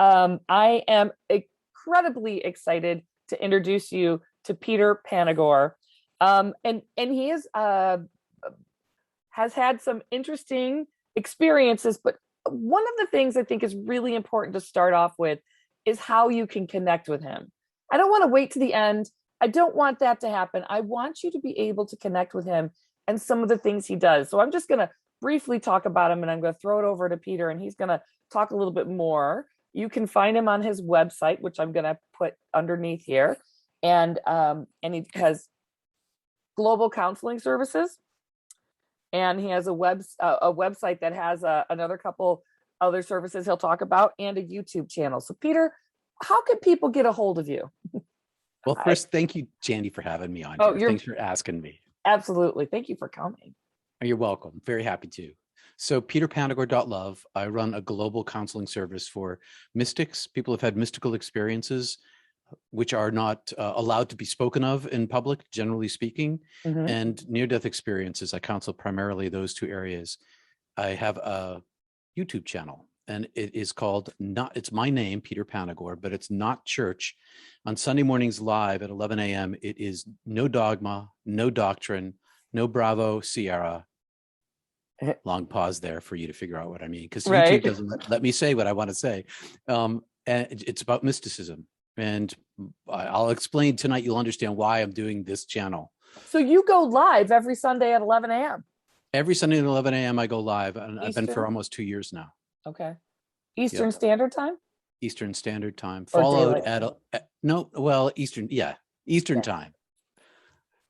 I am incredibly excited to introduce you to Peter Panagore. And he has had some interesting experiences, but one of the things I think is really important to start off with is how you can connect with him. I don't want to wait to the end. I don't want that to happen. I want you to be able to connect with him and some of the things he does. So I'm just going to briefly talk about him, and I'm going to throw it over to Peter, and he's going to talk a little bit more. You can find him on his website, which I'm going to put underneath here. And he has global counseling services, and he has a website that has another couple other services he'll talk about, and a YouTube channel. So Peter, how can people get a hold of you? Well, first, thank you, Jandy, for having me on here. Thanks for asking me. Absolutely. Thank you for coming. You're welcome. Very happy to. So peterpanagore.love, I run a global counseling service for mystics, people who've had mystical experiences, which are not allowed to be spoken of in public, generally speaking, and near-death experiences. I counsel primarily those two areas. I have a YouTube channel, and it is called, it's my name, Peter Panagore, but it's Not Church. On Sunday mornings live at 11 a.m., it is no dogma, no doctrine, no Bravo, Sierra. Long pause there for you to figure out what I mean, because YouTube doesn't let me say what I want to say. And it's about mysticism. And I'll explain tonight. You'll understand why I'm doing this channel. So you go live every Sunday at 11 a.m.? Every Sunday at 11 a.m. I go live. And I've been for almost 2 years now. Okay. Eastern Standard Time? Eastern Standard Time. Followed at Eastern Time.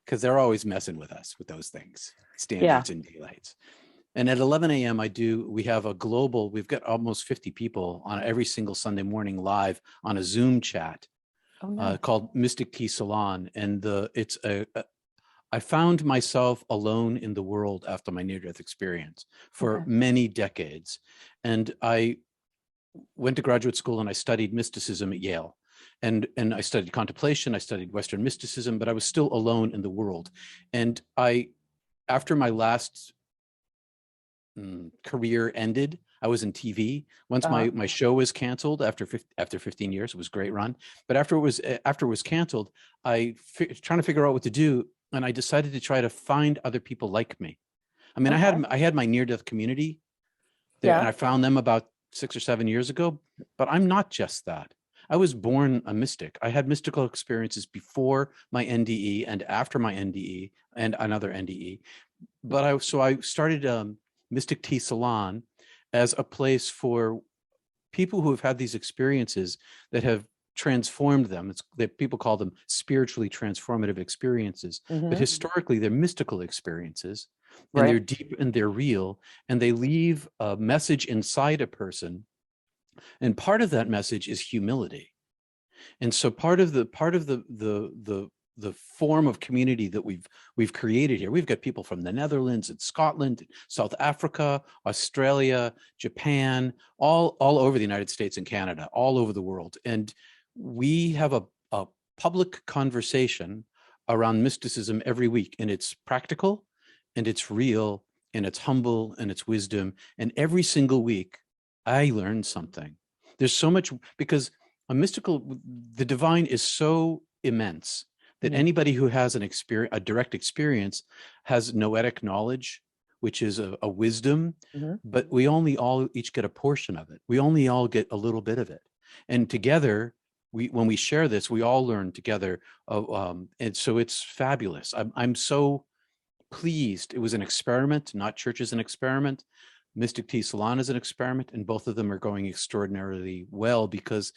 Because they're always messing with us with those things, standards and daylights. And at 11 a.m. we have we've got almost 50 people on every single Sunday morning live on a Zoom chat called Mystic Tea Salon. And I found myself alone in the world after my near-death experience for many decades. And I went to graduate school and I studied mysticism at Yale. And I studied contemplation, I studied Western mysticism, but I was still alone in the world. And after my last career ended, I was in TV. Once my show was canceled after 15 years, it was a great run. But after it was canceled, trying to figure out what to do, and I decided to try to find other people like me. I mean, I had my near-death community there, and I found them about 6 or 7 years ago. But I'm not just that. I was born a mystic. I had mystical experiences before my NDE and after my NDE and another NDE. But I started Mystic Tea Salon as a place for people who have had these experiences that have transformed them. People call them spiritually transformative experiences, but historically they're mystical experiences, and they're deep and they're real, and they leave a message inside a person. And part of that message is humility. And so part of the form of community that we've created here, we've got people from the Netherlands and Scotland, South Africa, Australia, Japan, all over the United States and Canada, all over the world. And we have a public conversation around mysticism every week, and it's practical and it's real and it's humble and it's wisdom. And every single week I learn something. There's so much, because the divine is so immense that anybody who has a direct experience has noetic knowledge, which is a wisdom, but we all each get a portion of it. We only all get a little bit of it. And together, when we share this, we all learn together. And so it's fabulous. I'm so pleased. It was an experiment. Not Church is an experiment. Mystic Tea Salon is an experiment, and both of them are going extraordinarily well because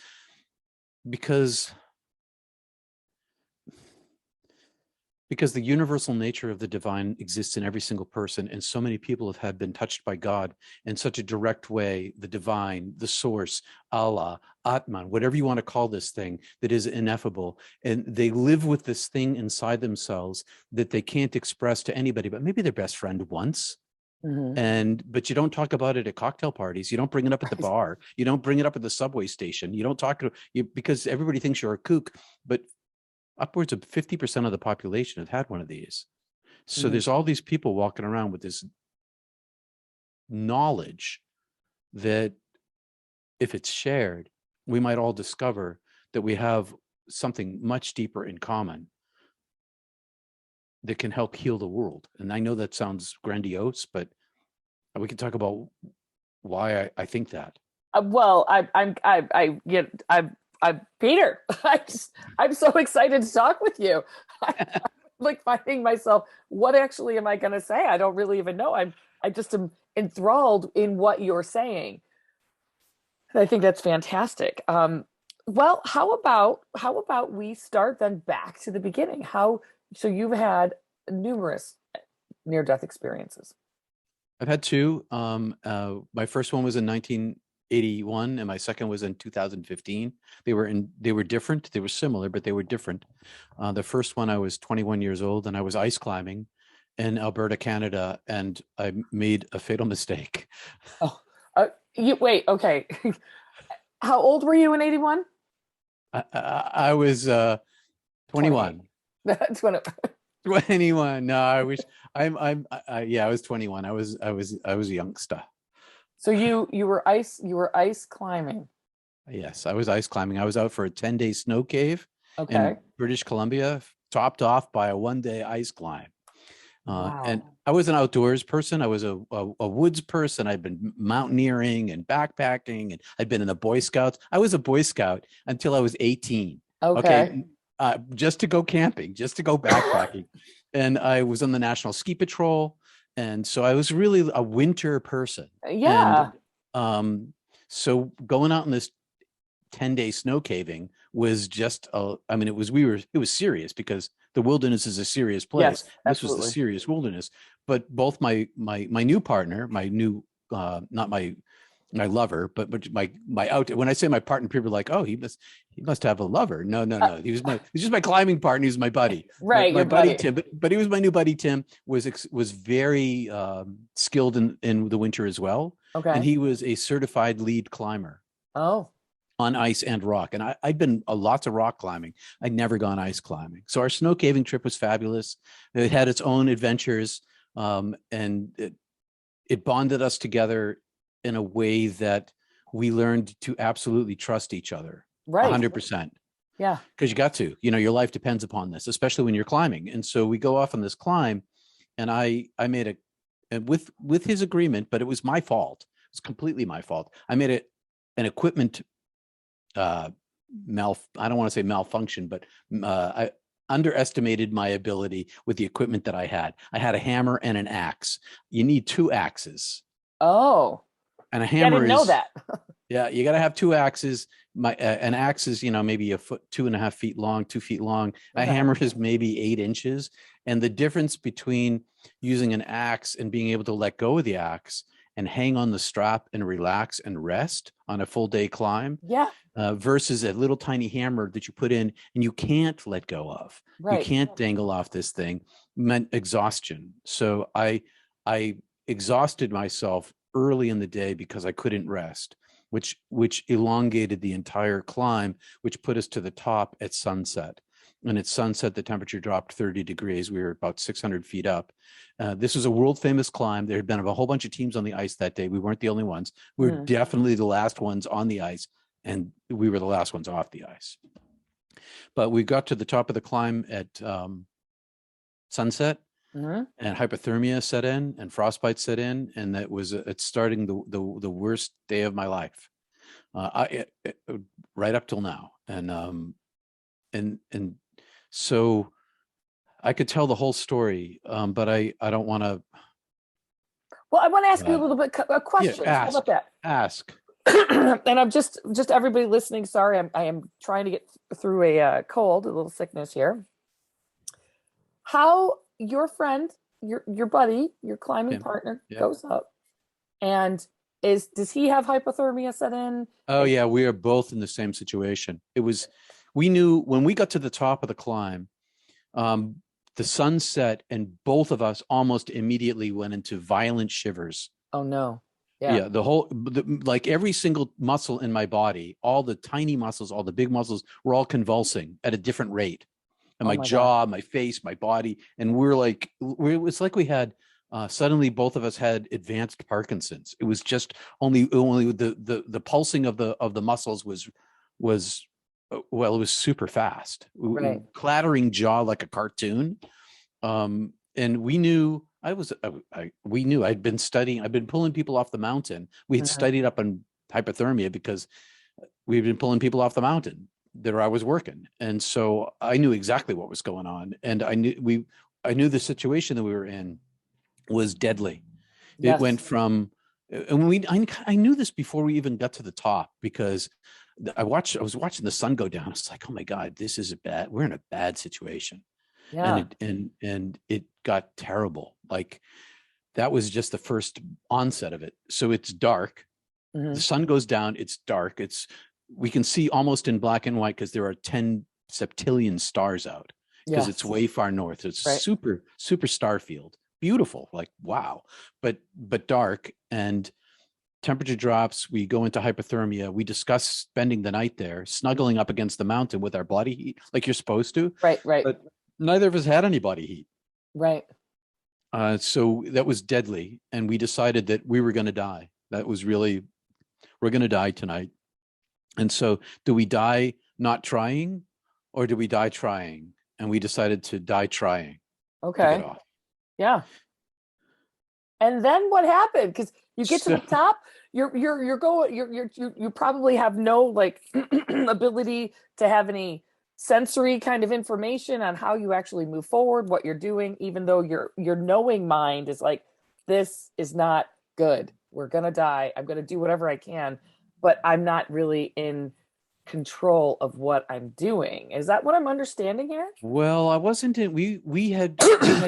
the universal nature of the divine exists in every single person, and so many people have been touched by God in such a direct way, the divine, the source, Allah, Atman, whatever you want to call this thing that is ineffable. And they live with this thing inside themselves that they can't express to anybody, but maybe their best friend once. But you don't talk about it at cocktail parties. You don't bring it up at the bar. You don't bring it up at the subway station. You don't talk to you because everybody thinks you're a kook, but upwards of 50% of the population have had one of these. So there's all these people walking around with this knowledge that, if it's shared, we might all discover that we have something much deeper in common that can help heal the world. And I know that sounds grandiose, but we can talk about why I think that. Well, I'm Peter. I'm so excited to talk with you. I'm like finding myself, what actually am I going to say? I don't really even know. I just am enthralled in what you're saying. And I think that's fantastic. Well, how about we start then back to the beginning? So you've had numerous near-death experiences. I've had two. My first one was in 1981, and my second was in 2015. They were different. They were similar, but they were different. The first one, I was 21 years old, and I was ice climbing in Alberta, Canada, and I made a fatal mistake. Oh, you wait. Okay, how old were you in 81? I was 21. That's when it. 21. No, I wish yeah, I was 21. I was a youngster. So you were ice climbing. Yes, I was ice climbing. I was out for a 10-day snow cave Okay. in British Columbia, topped off by a 1-day ice climb. And Wow. I was an outdoors person. I was a woods person. I'd been mountaineering and backpacking, and I'd been in the Boy Scouts. I was a Boy Scout until I was 18. Okay. Okay. Just to go camping, just to go backpacking. And I was on the National Ski Patrol. And so I was really a winter person. Yeah. And so going out in this 10-day snow caving was just it was serious because the wilderness is a serious place. Yes, This was the absolutely. serious wilderness. But both my new partner, my new not my lover, but my out. When I say my partner, people are like, "Oh, he must have a lover." No, no, no. He's just my climbing partner. He's my buddy. Right, My your buddy buddy. Tim, but he was my new buddy Tim. Was very skilled in the winter as well, and Okay. he was a certified lead climber Oh, on ice and rock. And I'd been lots of rock climbing. I'd never gone ice climbing. So our snow caving trip was fabulous. It had its own adventures, and it bonded us together in a way that we learned to absolutely trust each other right. 100%. Yeah. Because you got to, your life depends upon this, especially when you're climbing. And so we go off on this climb, and I made and with his agreement, but it was my fault. It's completely my fault. I made an equipment I don't want to say malfunction, but I underestimated my ability with the equipment that I had. I had a hammer and an axe. You need two axes, Oh, and a yeah, I hammer didn't know is that. yeah. You got to have two axes. An axe is maybe a foot, 2.5 feet long, 2 feet long. A Okay. hammer is maybe 8 inches, and the difference between using an axe and being able to let go of the axe and hang on the strap and relax and rest on a full day climb Yeah. versus a little tiny hammer that you put in and you can't let go of. You Right. can't dangle off this thing, meant exhaustion. So I exhausted myself early in the day because I couldn't rest, which elongated the entire climb, which put us to the top at sunset. And at sunset, the temperature dropped 30 degrees. We were about 600 feet up. This was a world famous climb. There had been a whole bunch of teams on the ice that day. We weren't the only ones. We were Mhm. definitely the last ones on the ice, and we were the last ones off the ice. But we got to the top of the climb at sunset, Mhm. and hypothermia set in, and frostbite set in, and that was it's starting the worst day of my life, right up till now, and so I could tell the whole story, but I don't want to. Well, I want to ask you a Uh, little bit of yeah, questions. How about that? ask. And I'm just everybody listening. Sorry, I am trying to get through a cold, a little sickness here. How your friend, your buddy, your climbing Tim. partner Yeah. goes up, and does he have hypothermia set in? Oh yeah, we are both in the same situation. We knew when we got to the top of the climb, um, the sun set, and both of us almost immediately went into violent shivers. Oh no. Yeah. Yeah, like every single muscle in my body, all the tiny muscles, all the big muscles were all convulsing at a different rate. And Oh my my God. jaw, my face, my body. And it's like we had, suddenly both of us had advanced Parkinson's. It was just only the pulsing of the muscles well, it was super fast, Right. clattering jaw like a cartoon. And we knew we knew I'd been pulling people off the mountain. We had Mhm. studied up on hypothermia because we've been pulling people off the mountain that I was working. And so I knew exactly what was going on. And I knew the situation that we were in was deadly. It went Yes. from, and I knew this before we even got to the top, because I was watching the sun go down. It's like, oh my God, we're in a bad situation. And Yeah. it got terrible. Like, that was just the first onset of it. So it's dark. The Mhm. sun goes down. It's dark. We can see almost in black and white because there are 10 septillion stars out, because it's Yes. way far north. It's Right. super star field. Beautiful, like wow, but dark, and temperature drops. We go into hypothermia. We discuss spending the night there, snuggling up against the mountain with our body heat, like you're supposed to. Right. Right. But neither of us had any body heat. Right. So that was deadly. And we decided that we were going to die. That was really, we're going to die tonight. And so, do we die not trying, or do we die trying? And we decided to die trying to get Okay. off. Yeah. And then what happened? Because you get to the So, top, you're going, you probably have no like ability to have any sensory kind of information on how you actually move forward, what you're doing, even though your knowing mind is like, this is not good. We're gonna die. I'm gonna do whatever I can, but I'm not really in control of what I'm doing. Is that what I'm understanding here? well, I wasn't in. We had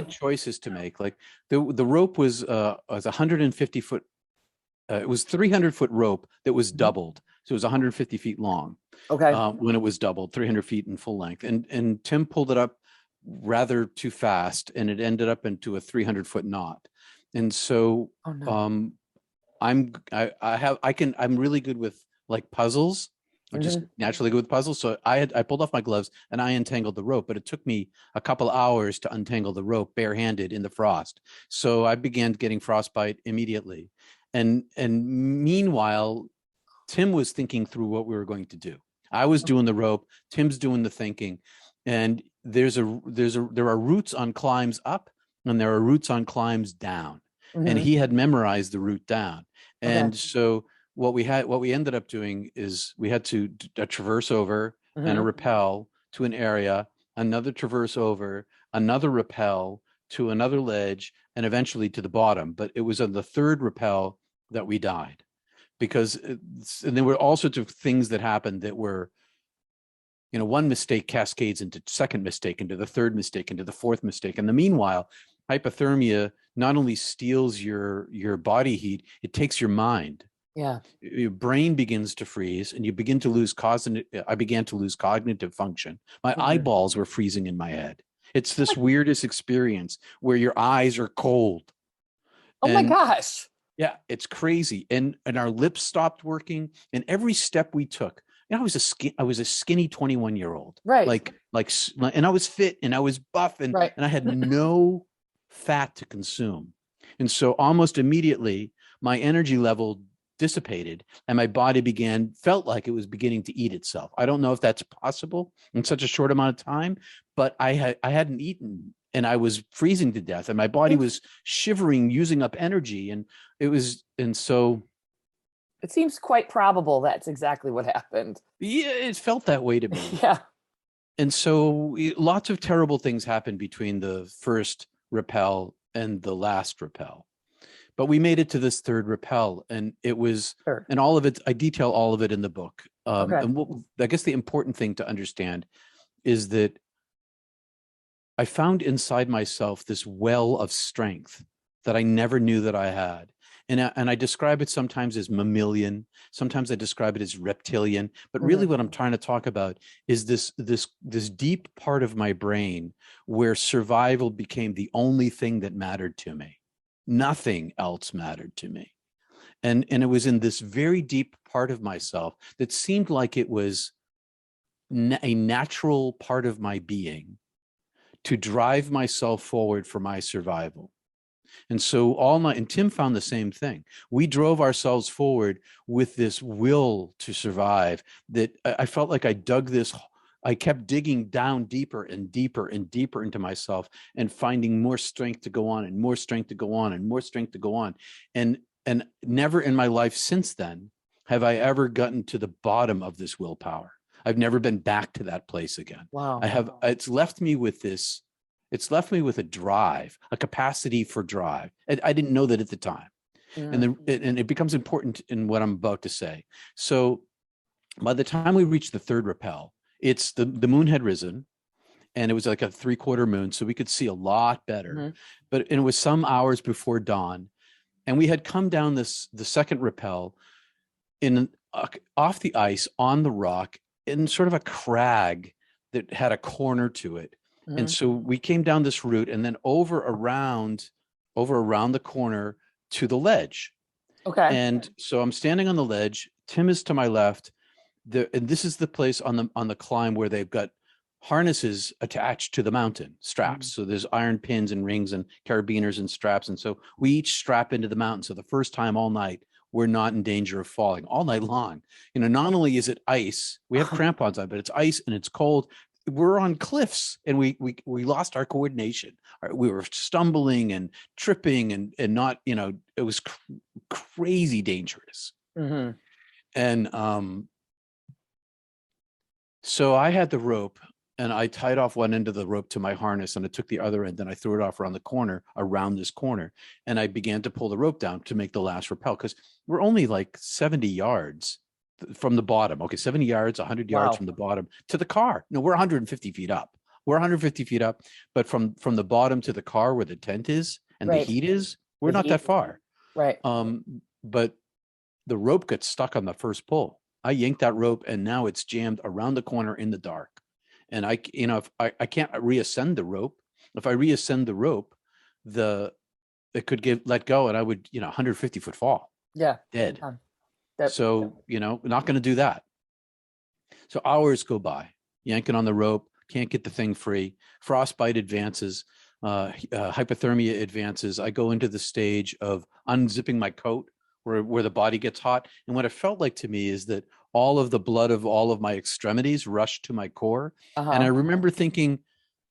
choices to make. Like, the rope was 150 foot. It was 300-foot rope that was doubled, so it was 150 feet long. Okay. When it was doubled, 300 feet in full length. And Tim pulled it up rather too fast, and it ended up into a 300-foot knot. And so, Oh no. I'm really good with like puzzles. I'm just Mhm. naturally good with puzzles. So I pulled off my gloves and I untangled the rope, but it took me a couple hours to untangle the rope barehanded in the frost. So I began getting frostbite immediately. And meanwhile, Tim was thinking through what we were going to do. I was doing the rope, Tim's doing the thinking. And there are routes on climbs up, and there are routes on climbs down. And Mhm. he had memorized the route down. Okay. And so what we ended up doing is we had to traverse over and a Mhm. rappel to an area, another traverse over, another rappel to another ledge, and eventually to the bottom. But it was on the third rappel that we died, because and there were all sorts of things that happened that were, one mistake cascades into second mistake, into the third mistake, into the fourth mistake. And the meanwhile, hypothermia not only steals your body heat, it takes your mind. Yeah. Your brain begins to freeze, and you begin to lose I began to lose cognitive function. My Mhm. eyeballs were freezing in my head. It's Oh my, this weirdest experience where your eyes are cold. oh my And gosh. yeah, it's crazy. And our lips stopped working. And every step we took, I was a skinny 21-year-old, Right. and I was fit and I was buff, and Right. I had no fat to consume. And so almost immediately my energy level dissipated, and my body felt like it was beginning to eat itself. I don't know if that's possible in such a short amount of time, but I hadn't eaten, and I was freezing to death, and my body Seems- was shivering, using up energy. And so, It seems quite probable that's exactly what happened. yeah, it felt that way to me. Yeah. And so lots of terrible things happened between the first rappel and the last rappel. But we made it to this third rappel, and Sure. and all of it, I detail all of it in the book. Okay. I guess the important thing to understand is that I found inside myself this well of strength that I never knew that I had. And I describe it sometimes as mammalian, sometimes I describe it as reptilian, but really Mhm. what I'm trying to talk about is this deep part of my brain where survival became the only thing that mattered to me. Nothing else mattered to me. And it was in this very deep part of myself that seemed like it was a natural part of my being to drive myself forward for my survival. And so all night, and Tim found the same thing. We drove ourselves forward with this will to survive that I felt like I dug this. I kept digging down deeper and deeper and deeper into myself and finding more strength to go on and more strength to go on and more strength to go on. And never in my life since then have I ever gotten to the bottom of this willpower. I've never been back to that place again. Wow. It's left me with this, it's left me with a drive, a capacity for drive. I didn't know that at the time. And it becomes important in what I'm about to say. So by the time we reached the third rappel, it's the moon had risen and it was like a 3/4 moon. So we could see a lot better, but it was some hours before dawn. And we had come down the second rappel off the ice on the rock in sort of a crag that had a corner to it. And so we came down this route and then over around the corner to the ledge. Okay. And so I'm standing on the ledge. Tim is to my left. And this is the place on the climb where they've got harnesses attached to the mountain, straps. So there's iron pins and rings and carabiners and straps. And so we each strap into the mountain. So the first time all night, we're not in danger of falling all night long. Not only is it ice, we have crampons on, but it's ice and it's cold. We're on cliffs and we lost our coordination. We were stumbling and tripping and not, it was crazy dangerous. And so I had the rope and I tied off one end of the rope to my harness and I took the other end and I threw it off around this corner. And I began to pull the rope down to make the last rappel because we're only like 70 yards from the bottom. Okay, 70 yards, 100 yards from the bottom to the car. No, we're 150 feet up. We're 150 feet up, but from the bottom to the car where the tent is and the heat is, we're not that far. Right. But the rope got stuck on the first pull. I yanked that rope and now it's jammed around the corner in the dark. And if I can't reascend the rope. If I reascend the rope, it could let go and I would, 150-foot fall. Yeah. Dead. So, not going to do that. So hours go by, yanking on the rope, can't get the thing free. Frostbite advances, hypothermia advances. I go into the stage of unzipping my coat where the body gets hot. And what it felt like to me is that all of the blood of all of my extremities rushed to my core. And I remember thinking,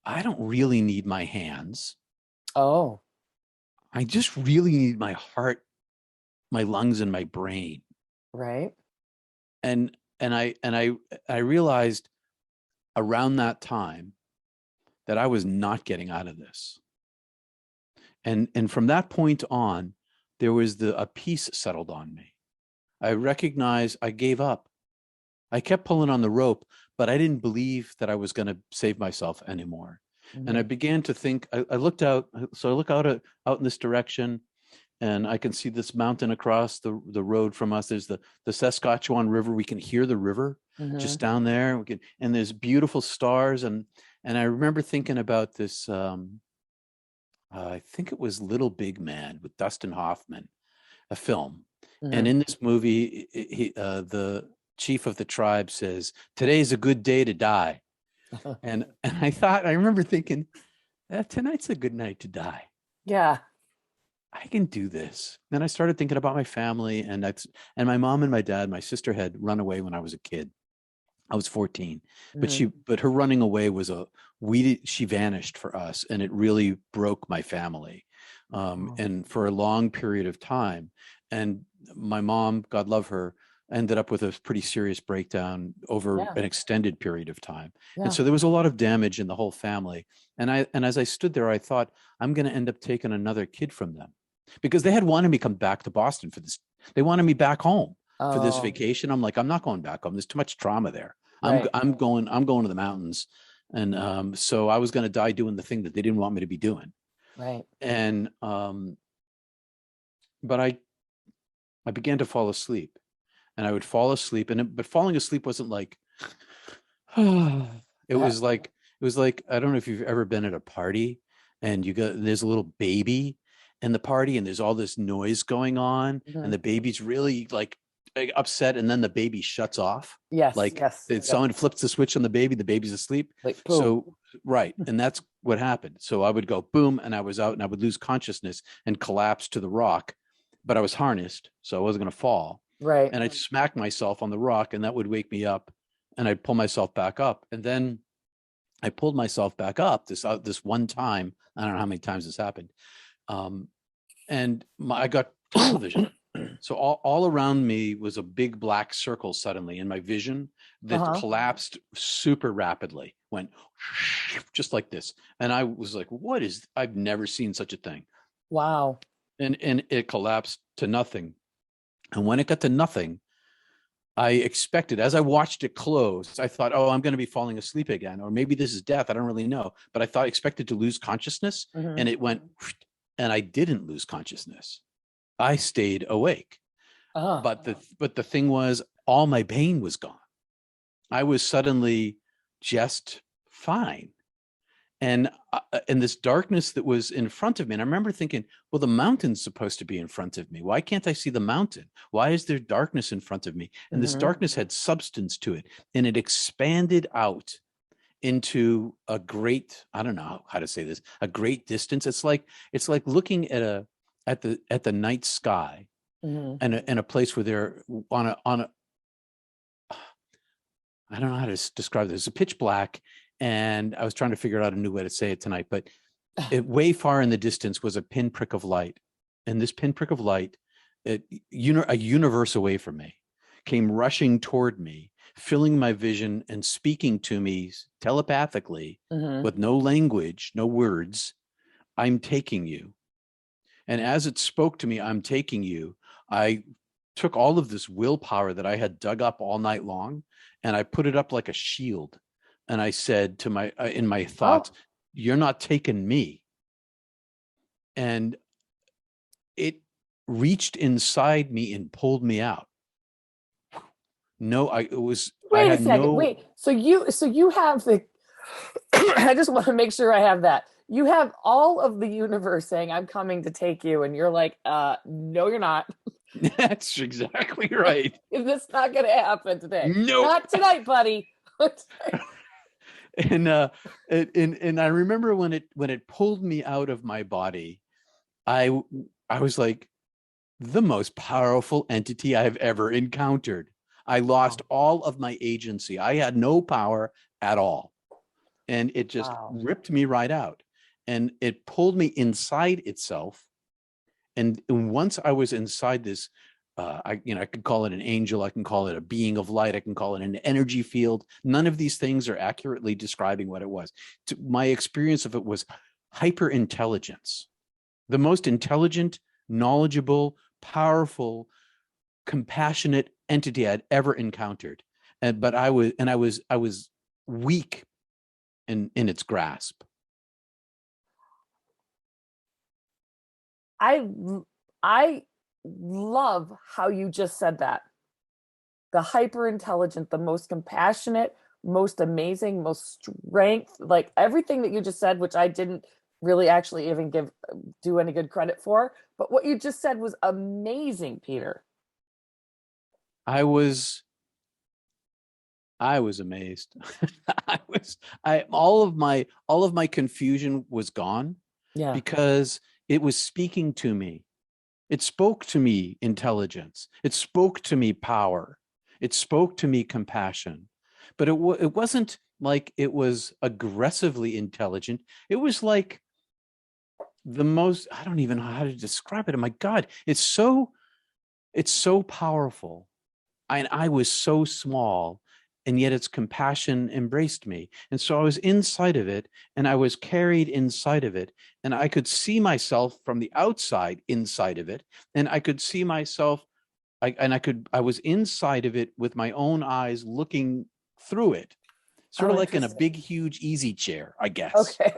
I don't really need my hands. Oh. I just really need my heart, my lungs, and my brain. Right. And I realized around that time that I was not getting out of this. And from that point on, there was a peace settled on me. I recognized I gave up. I kept pulling on the rope, but I didn't believe that I was going to save myself anymore. And I began to think, I looked out, so I look out in this direction and I can see this mountain across the road from us. There's the Saskatchewan River. We can hear the river just down there. And there's beautiful stars. And I remember thinking about this, I think it was Little Big Man with Dustin Hoffman, a film. And in this movie, the chief of the tribe says, "Today's a good day to die." And I remember thinking, tonight's a good night to die. Yeah. I can do this. Then I started thinking about my family and my mom and my dad. My sister had run away when I was a kid. I was 14, but her running away was she vanished for us, and it really broke my family. And for a long period of time, and my mom, God love her, ended up with a pretty serious breakdown over an extended period of time. And so there was a lot of damage in the whole family. And as I stood there, I thought, I'm going to end up taking another kid from them, because they had wanted me to come back to Boston for this. They wanted me back home for this vacation. I'm like, I'm not going back home. There's too much trauma there. Right. I'm going to the mountains. And so I was going to die doing the thing that they didn't want me to be doing. Right. And but I began to fall asleep, and I would fall asleep, but falling asleep wasn't like it was like I don't know if you've ever been at a party and there's a little baby in the party and there's all this noise going on and the baby's really like upset, and then the baby shuts off. Yes, Like yes. Yep. someone flips the switch on the baby's asleep. Like, boom. So, right. And that's what happened. So I would go boom, and I was out, and I would lose consciousness and collapse to the rock, but I was harnessed, so I wasn't going to fall. Right. And I'd smack myself on the rock, and that would wake me up, and I'd pull myself back up. And then I pulled myself back up this one time. I don't know how many times this happened. And I got tunnel vision. So all around me was a big black circle suddenly in my vision that collapsed super rapidly, went just like this. And I was like, I've never seen such a thing. Wow. And it collapsed to nothing. And when it got to nothing, I expected, as I watched it close, I thought, oh, I'm going to be falling asleep again, or maybe this is death. I don't really know. But I expected to lose consciousness, and it went, and I didn't lose consciousness. I stayed awake. But the thing was, all my pain was gone. I was suddenly just fine. And this darkness that was in front of me, and I remember thinking, well, the mountain's supposed to be in front of me. Why can't I see the mountain? Why is there darkness in front of me? And this darkness had substance to it, and it expanded out into a great, I don't know how to say this, a great distance. It's like looking at the night sky, and a place where they're on a I don't know how to describe this. It's pitch black, and I was trying to figure out a new way to say it tonight, but way far in the distance was a pinprick of light, and this pinprick of light, a universe away from me, came rushing toward me, filling my vision and speaking to me telepathically with no language, no words. I'm taking you. And as it spoke to me, I'm taking you, I took all of this willpower that I had dug up all night long, and I put it up like a shield. And I said to in my thoughts, you're not taking me. And it reached inside me and pulled me out. No, Wait a second. Wait. So you have the, I just want to make sure I have that. You have all of the universe saying, I'm coming to take you. And you're like, no, you're not. That's exactly right. Is this not going to happen today? No, not tonight, buddy. And I remember when it pulled me out of my body, I was like, the most powerful entity I've ever encountered. I lost all of my agency. I had no power at all. And it just ripped me right out. And it pulled me inside itself. And once I was inside this, I could call it an angel, I can call it a being of light, I can call it an energy field. None of these things are accurately describing what it was. My experience of it was hyper intelligence, the most intelligent, knowledgeable, powerful, compassionate entity I'd ever encountered. But I was weak in its grasp. I love how you just said that. The hyper intelligent, the most compassionate, most amazing, most strength, like everything that you just said, which I didn't really actually even do any good credit for. But what you just said was amazing, Peter. I was amazed. All of my confusion was gone. Yeah. Because it was speaking to me. It spoke to me intelligence. It spoke to me power. It spoke to me compassion. But it wasn't like it was aggressively intelligent. It was like the most, I don't even know how to describe it. Oh my God, it's so powerful. I was so small, and yet its compassion embraced me. And so I was inside of it, and I was carried inside of it, and I could see myself from the outside inside of it, and I could see myself, I was inside of it with my own eyes looking through it, sort of like in a big, huge easy chair, I guess. Okay.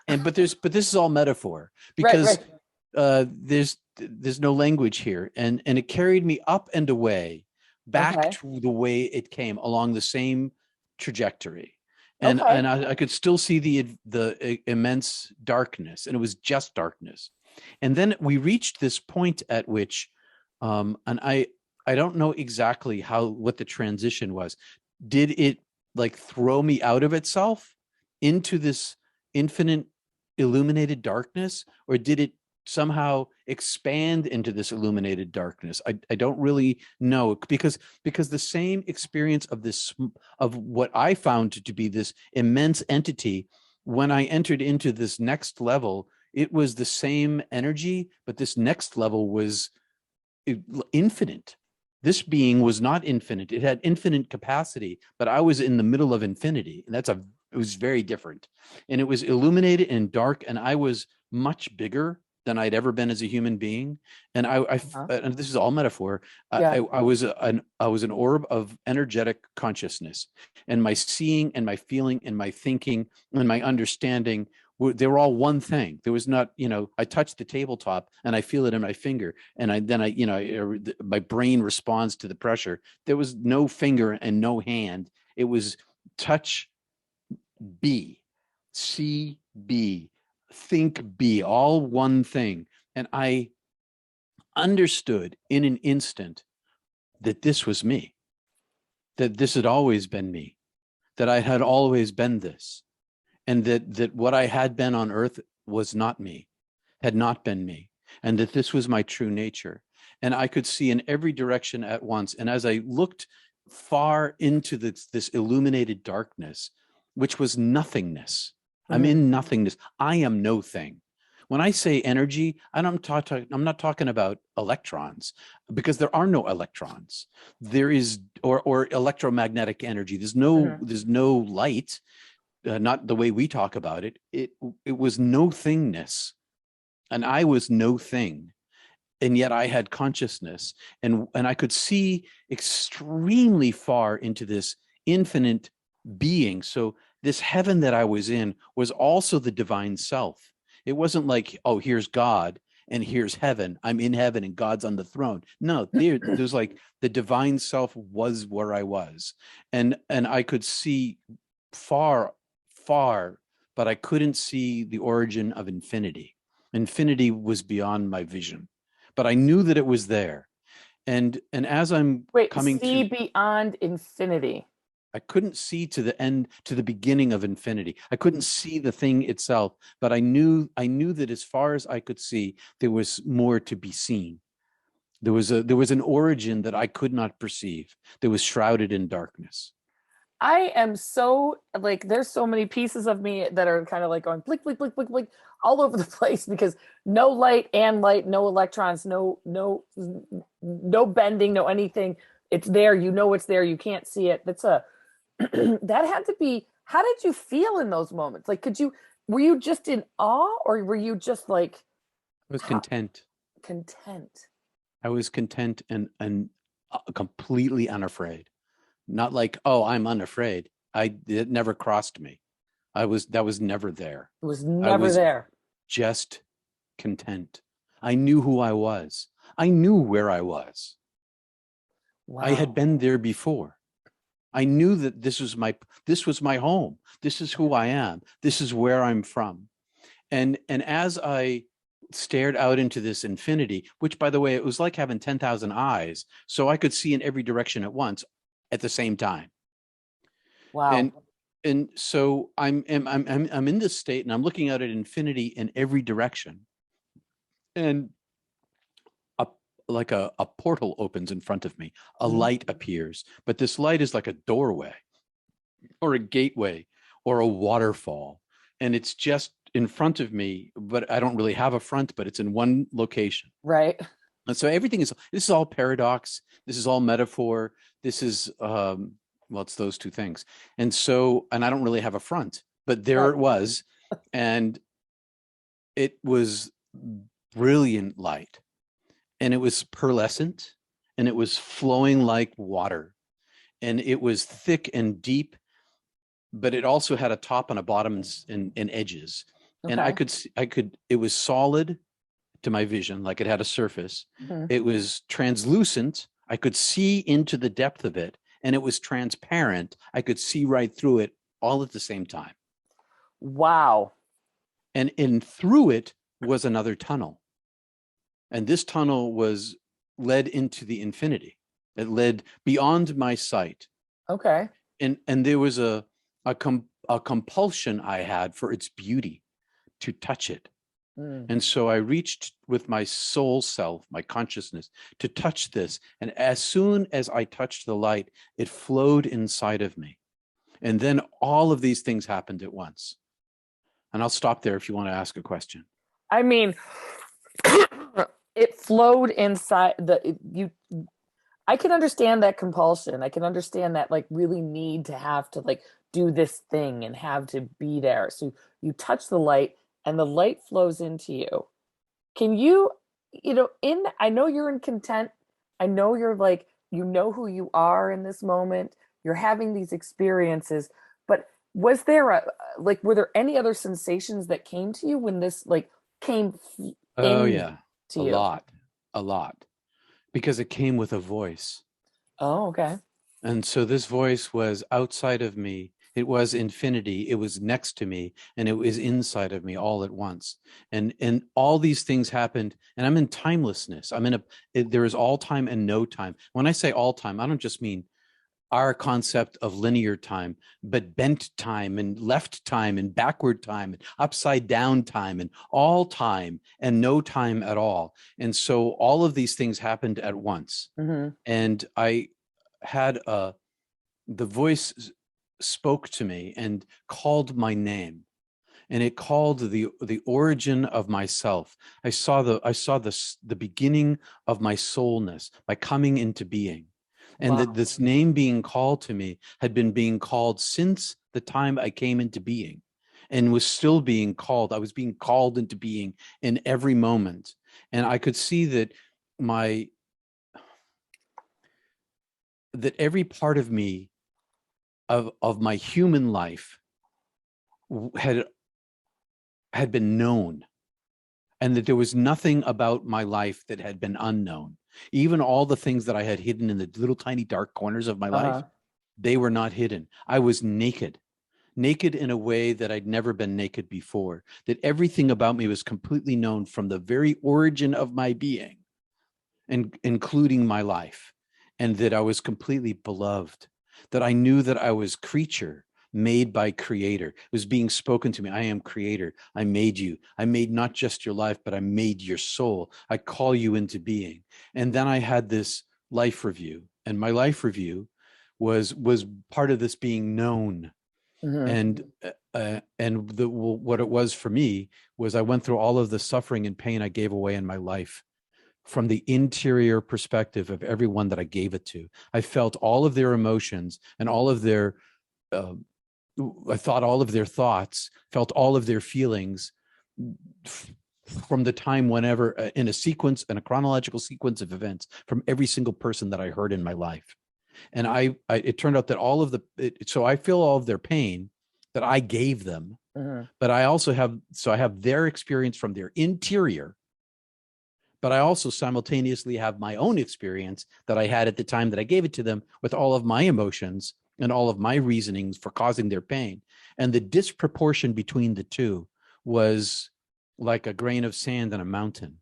But this is all metaphor, because there's no language here, and it carried me up and away, back to the way it came, along the same trajectory. And I could still see the immense darkness, and it was just darkness. And then we reached this point at which, and I don't know exactly what the transition was. Did it like throw me out of itself into this infinite illuminated darkness, or did it somehow expand into this illuminated darkness? I don't really know, because the same experience of this, of what I found to be this immense entity, when I entered into this next level, it was the same energy, but this next level was infinite. This being was not infinite. It had infinite capacity, but I was in the middle of infinity. And it was very different. And it was illuminated and dark. And I was much bigger than I'd ever been as a human being. And and this is all metaphor. Yeah. I was an orb of energetic consciousness, and my seeing and my feeling and my thinking and my understanding, they were all one thing. There was not, I touched the tabletop and I feel it in my finger, and my brain responds to the pressure. There was no finger and no hand. It was touch B, see B, think B, all one thing. And I understood in an instant that this was me, that this had always been me, that I had always been this, and that what I had been on earth was not me, had not been me, and that this was my true nature. And I could see in every direction at once. And as I looked far into this illuminated darkness, which was nothingness, I'm in nothingness. I am no thing. When I say energy, I'm not talking about electrons, because there are no electrons. There is, or electromagnetic energy. There's no light. Not the way we talk about it. It was no thingness, and I was no thing, and yet I had consciousness, and I could see extremely far into this infinite being. So this heaven that I was in was also the divine self. It wasn't like, oh, here's God and here's heaven. I'm in heaven and God's on the throne. No, there's like the divine self was where I was, and I could see far, but I couldn't see the origin of infinity. Infinity was beyond my vision, but I knew that it was there. And as I'm coming see to beyond infinity. I couldn't see to the end, to the beginning of infinity. I couldn't see the thing itself, but I knew that as far as I could see, there was more to be seen. There was an origin that I could not perceive, that was shrouded in darkness. I am so like, there's so many pieces of me that are kind of like going blink, blink, blink, blink, blink all over the place, because no light, no electrons, no bending, no anything. It's there. It's there. You can't see it. That's that had to be, how did you feel in those moments? Like, were you just in awe, or were you just like, I was content. Content. I was content and completely unafraid. Not like, oh, I'm unafraid. It never crossed me. That was never there. It was never there. Just content. I knew who I was. I knew where I was. Wow. I had been there before. I knew that this was my home. This is who I am. This is where I'm from. And as I stared out into this infinity, which, by the way, it was like having 10,000 eyes, so I could see in every direction at once, at the same time. Wow. And so I'm in this state, and I'm looking out at infinity in every direction, and like a portal opens in front of me. A light appears, but this light is like a doorway or a gateway or a waterfall, and it's just in front of me, but I don't really have a front, but it's in one location. Right. And so this is all paradox. This is all metaphor. This is, it's those two things. And I don't really have a front, but there it was. And it was brilliant light, and it was pearlescent, and it was flowing like water, and it was thick and deep, but it also had a top and a bottom and edges. Okay. And it was solid to my vision, like it had a surface. Mm-hmm. It was translucent. I could see into the depth of it, and it was transparent. I could see right through it all at the same time. Wow. And through it was another tunnel. And this tunnel was led into the infinity. It led beyond my sight. Okay. And there was a compulsion I had for its beauty, to touch it. Mm. And so I reached with my soul self, my consciousness, to touch this. And as soon as I touched the light, it flowed inside of me. And then all of these things happened at once. And I'll stop there if you want to ask a question. I mean, it flowed inside you. I can understand that compulsion. I can understand that like really need to have to like do this thing and have to be there. So you touch the light and the light flows into you. Can you, I know you're in content. I know you're like, you know who you are in this moment. You're having these experiences, but was there like, were there any other sensations that came to you when this like came Oh, in yeah. to A you? lot, because it came with a voice. Oh, okay. And so this voice was outside of me. It was infinity. It was next to me, and it was inside of me all at once. And all these things happened. And I'm in timelessness. There is all time and no time. When I say all time, I don't just mean our concept of linear time, but bent time and left time and backward time and upside down time and all time and no time at all. And so all of these things happened at once. Mm-hmm. And I had the voice spoke to me and called my name, and it called the origin of myself. I saw the beginning of my soulness, my coming into being, and that Wow. this name being called to me had been being called since the time I came into being, and was still being called. I was being called into being in every moment, and I could see that every part of me, of my human life, had been known, and that there was nothing about my life that had been unknown. Even all the things that I had hidden in the little tiny dark corners of my life, Uh-huh. they were not hidden. I was naked in a way that I'd never been naked before, that everything about me was completely known from the very origin of my being, and including my life, and that I was completely beloved, that I knew that I was creature made by creator. It was being spoken to me. I am creator. I made you. I made not just your life, but I made your soul. I call you into being. And then I had this life review, and my life review was part of this being known. Mm-hmm. And what it was for me was I went through all of the suffering and pain I gave away in my life from the interior perspective of everyone that I gave it to. I felt all of their emotions and all of their I thought all of their thoughts, felt all of their feelings from the time whenever, in a chronological sequence of events, from every single person that I heard in my life. And it turned out that so I feel all of their pain that I gave them, Mm-hmm. but I have their experience from their interior, but I also simultaneously have my own experience that I had at the time that I gave it to them, with all of my emotions and all of my reasonings for causing their pain. And the disproportion between the two was like a grain of sand in a mountain.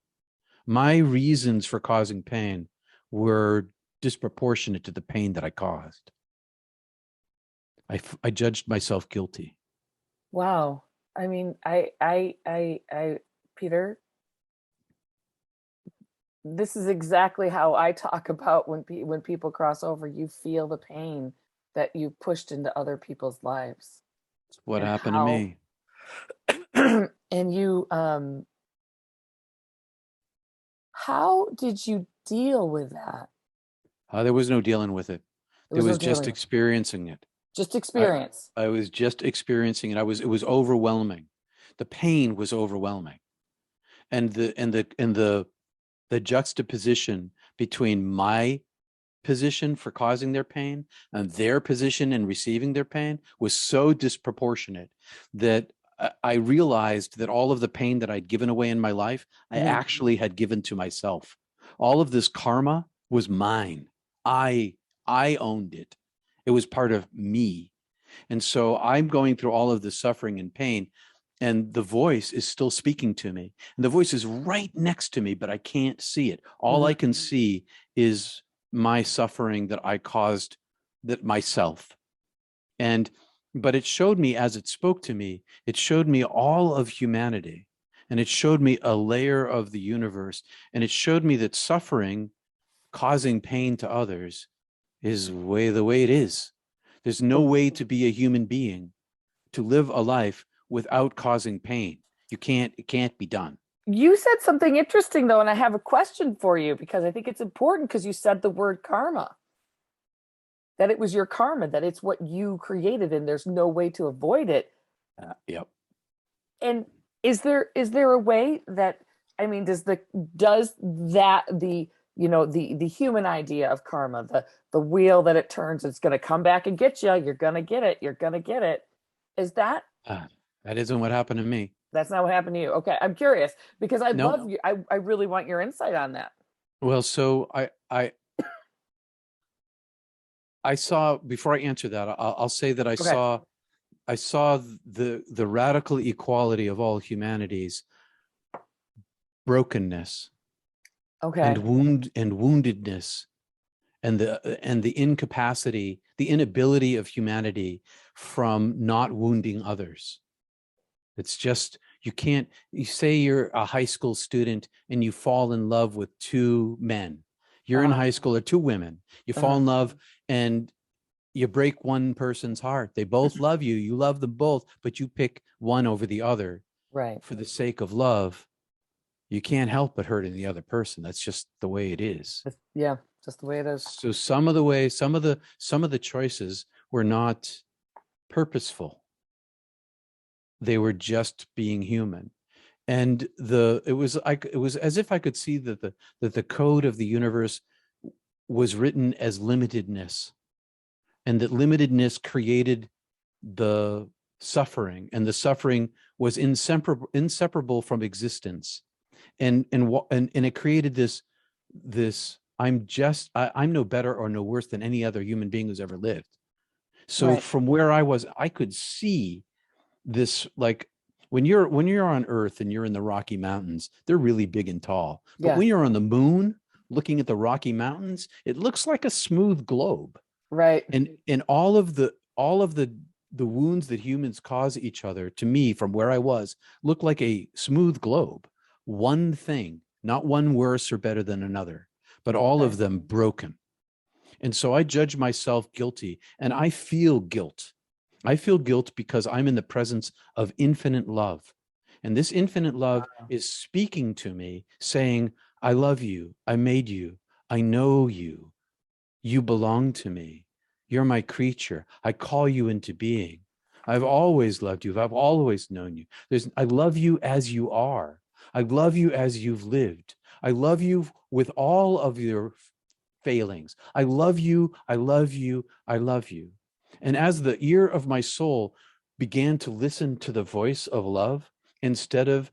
My reasons for causing pain were disproportionate to the pain that I caused. I judged myself guilty. Wow. I mean, Peter, this is exactly how I talk about when people cross over. You feel the pain that you pushed into other people's lives, It's what and happened to how, me. and you, how did you deal with that? There was no dealing with it. There There was no was just dealing with it. experiencing it. Just I, experience. I was just experiencing it. It was overwhelming. The pain was overwhelming. And the juxtaposition between my position for causing their pain and their position in receiving their pain was so disproportionate that I realized that all of the pain that I'd given away in my life, I Mm-hmm. actually had given to myself. All of this karma was mine. I owned it. It was part of me. And so I'm going through all of the suffering and pain, and the voice is still speaking to me. And the voice is right next to me, but I can't see it. All I can see is my suffering that I caused that myself. And but it showed me, as it spoke to me, it showed me all of humanity, and it showed me a layer of the universe, and it showed me that suffering, causing pain to others, is the way it is. There's no way to be a human being, to live a life without causing pain. It can't be done. You said something interesting though, and I have a question for you because I think it's important because you said the word karma, that it was your karma, that it's what you created and there's no way to avoid it. Yep. And is there a way that, I mean, does that the the human idea of karma, the wheel that it turns, it's going to come back and get you, you're going to get it, you're going to get it. Is that That isn't what happened to me. That's not what happened to you? Okay, I'm curious because I'd No. love you. I really want your insight on that. Well, so I saw, before I answer that, I'll say that I saw the radical equality of all humanities, brokenness, Okay. and woundedness, and the incapacity, the inability of humanity from not wounding others. It's just, you say you're a high school student and you fall in love with two men. You're in high school, or two women. You fall in love and you break one person's heart. They both love you. You love them both, but you pick one over the other. Right. For the sake of love. You can't help but hurting the other person. That's just the way it is. Yeah, just the way it is. So some of the choices were not purposeful. They were just being human. And it was as if I could see that the code of the universe was written as limitedness, and that limitedness created the suffering, and the suffering was inseparable from existence. And it created this I'm no better or no worse than any other human being who's ever lived. So Right. from where I was, I could see this, like, when you're on Earth and you're in the Rocky Mountains, they're really big and tall. But Yeah. when you're on the moon looking at the Rocky Mountains, it looks like a smooth globe. Right. And all of the wounds that humans cause each other, to me, from where I was, look like a smooth globe. One thing, not one worse or better than another, but all of them broken. And so I judge myself guilty, and I feel guilt. I feel guilt because I'm in the presence of infinite love. And this infinite love is speaking to me, saying, I love you. I made you. I know you. You belong to me. You're my creature. I call you into being. I've always loved you. I've always known you. I love you as you are. I love you as you've lived. I love you with all of your failings. I love you. I love you. I love you. And as the ear of my soul began to listen to the voice of love, instead of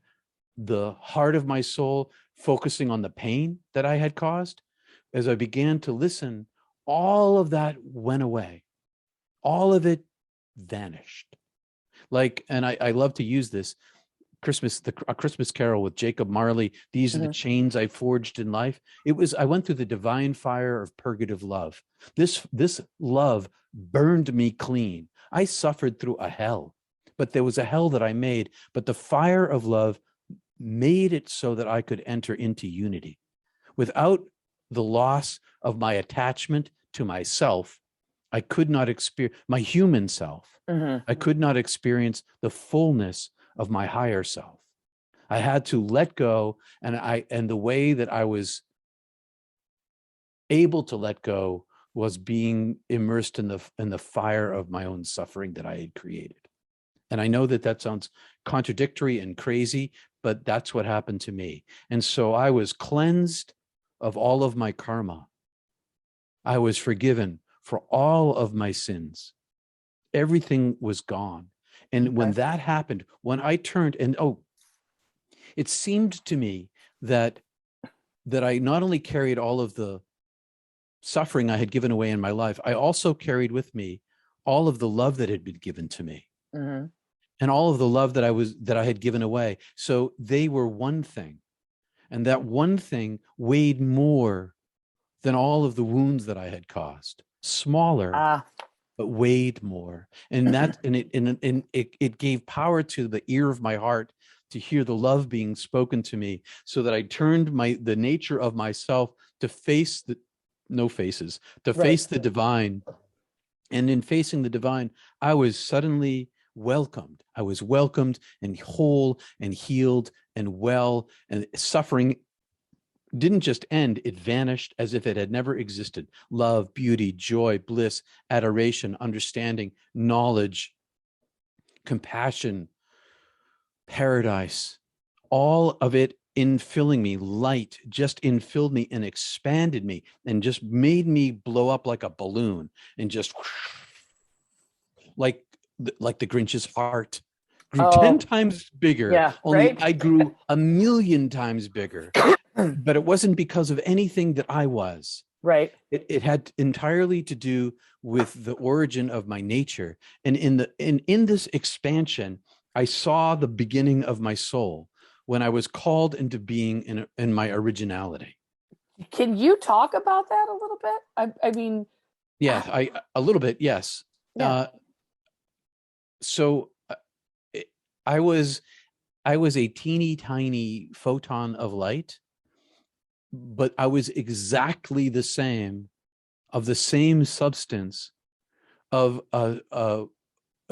the heart of my soul focusing on the pain that I had caused, as I began to listen, all of that went away. All of it vanished. Like, and I love to use this, A Christmas Carol with Jacob Marley. These are the chains I forged in life. I went through the divine fire of purgative love. This love burned me clean. I suffered through a hell, but there was a hell that I made, but the fire of love made it so that I could enter into unity. Without the loss of my attachment to myself, I could not experience my human self. I could not experience the fullness of my higher self. I had to let go, and the way that I was able to let go was being immersed in the fire of my own suffering that I had created. And I know that sounds contradictory and crazy, but that's what happened to me. And so I was cleansed of all of my karma. I was forgiven for all of my sins. Everything was gone. And when that happened, when I turned, it seemed to me that I not only carried all of the suffering I had given away in my life, I also carried with me all of the love that had been given to me, and all of the love that I had given away. So they were one thing, and that one thing weighed more than all of the wounds that I had caused. Smaller, Ah, but weighed more. And that and it gave power to the ear of my heart to hear the love being spoken to me, so that I turned the nature of myself to face the no faces, to right. face the divine. And in facing the divine, I was suddenly welcomed. I was welcomed and whole and healed and well, and suffering didn't just end, it vanished as if it had never existed. Love, beauty, joy, bliss, adoration, understanding, knowledge, compassion, paradise, all of it infilling me, light just infilled me and expanded me and just made me blow up like a balloon, and just like the Grinch's heart grew 10 Oh, times bigger, yeah, only right. I grew a million times bigger. But it wasn't because of anything that I was. Right. It had entirely to do with the origin of my nature. And in this expansion, I saw the beginning of my soul when I was called into being in my originality. Can you talk about that a little bit? I mean, Yeah, I a little bit, yes. yeah. Uh, so I was I was a teeny tiny photon of light, but I was exactly the same, of the same substance, of a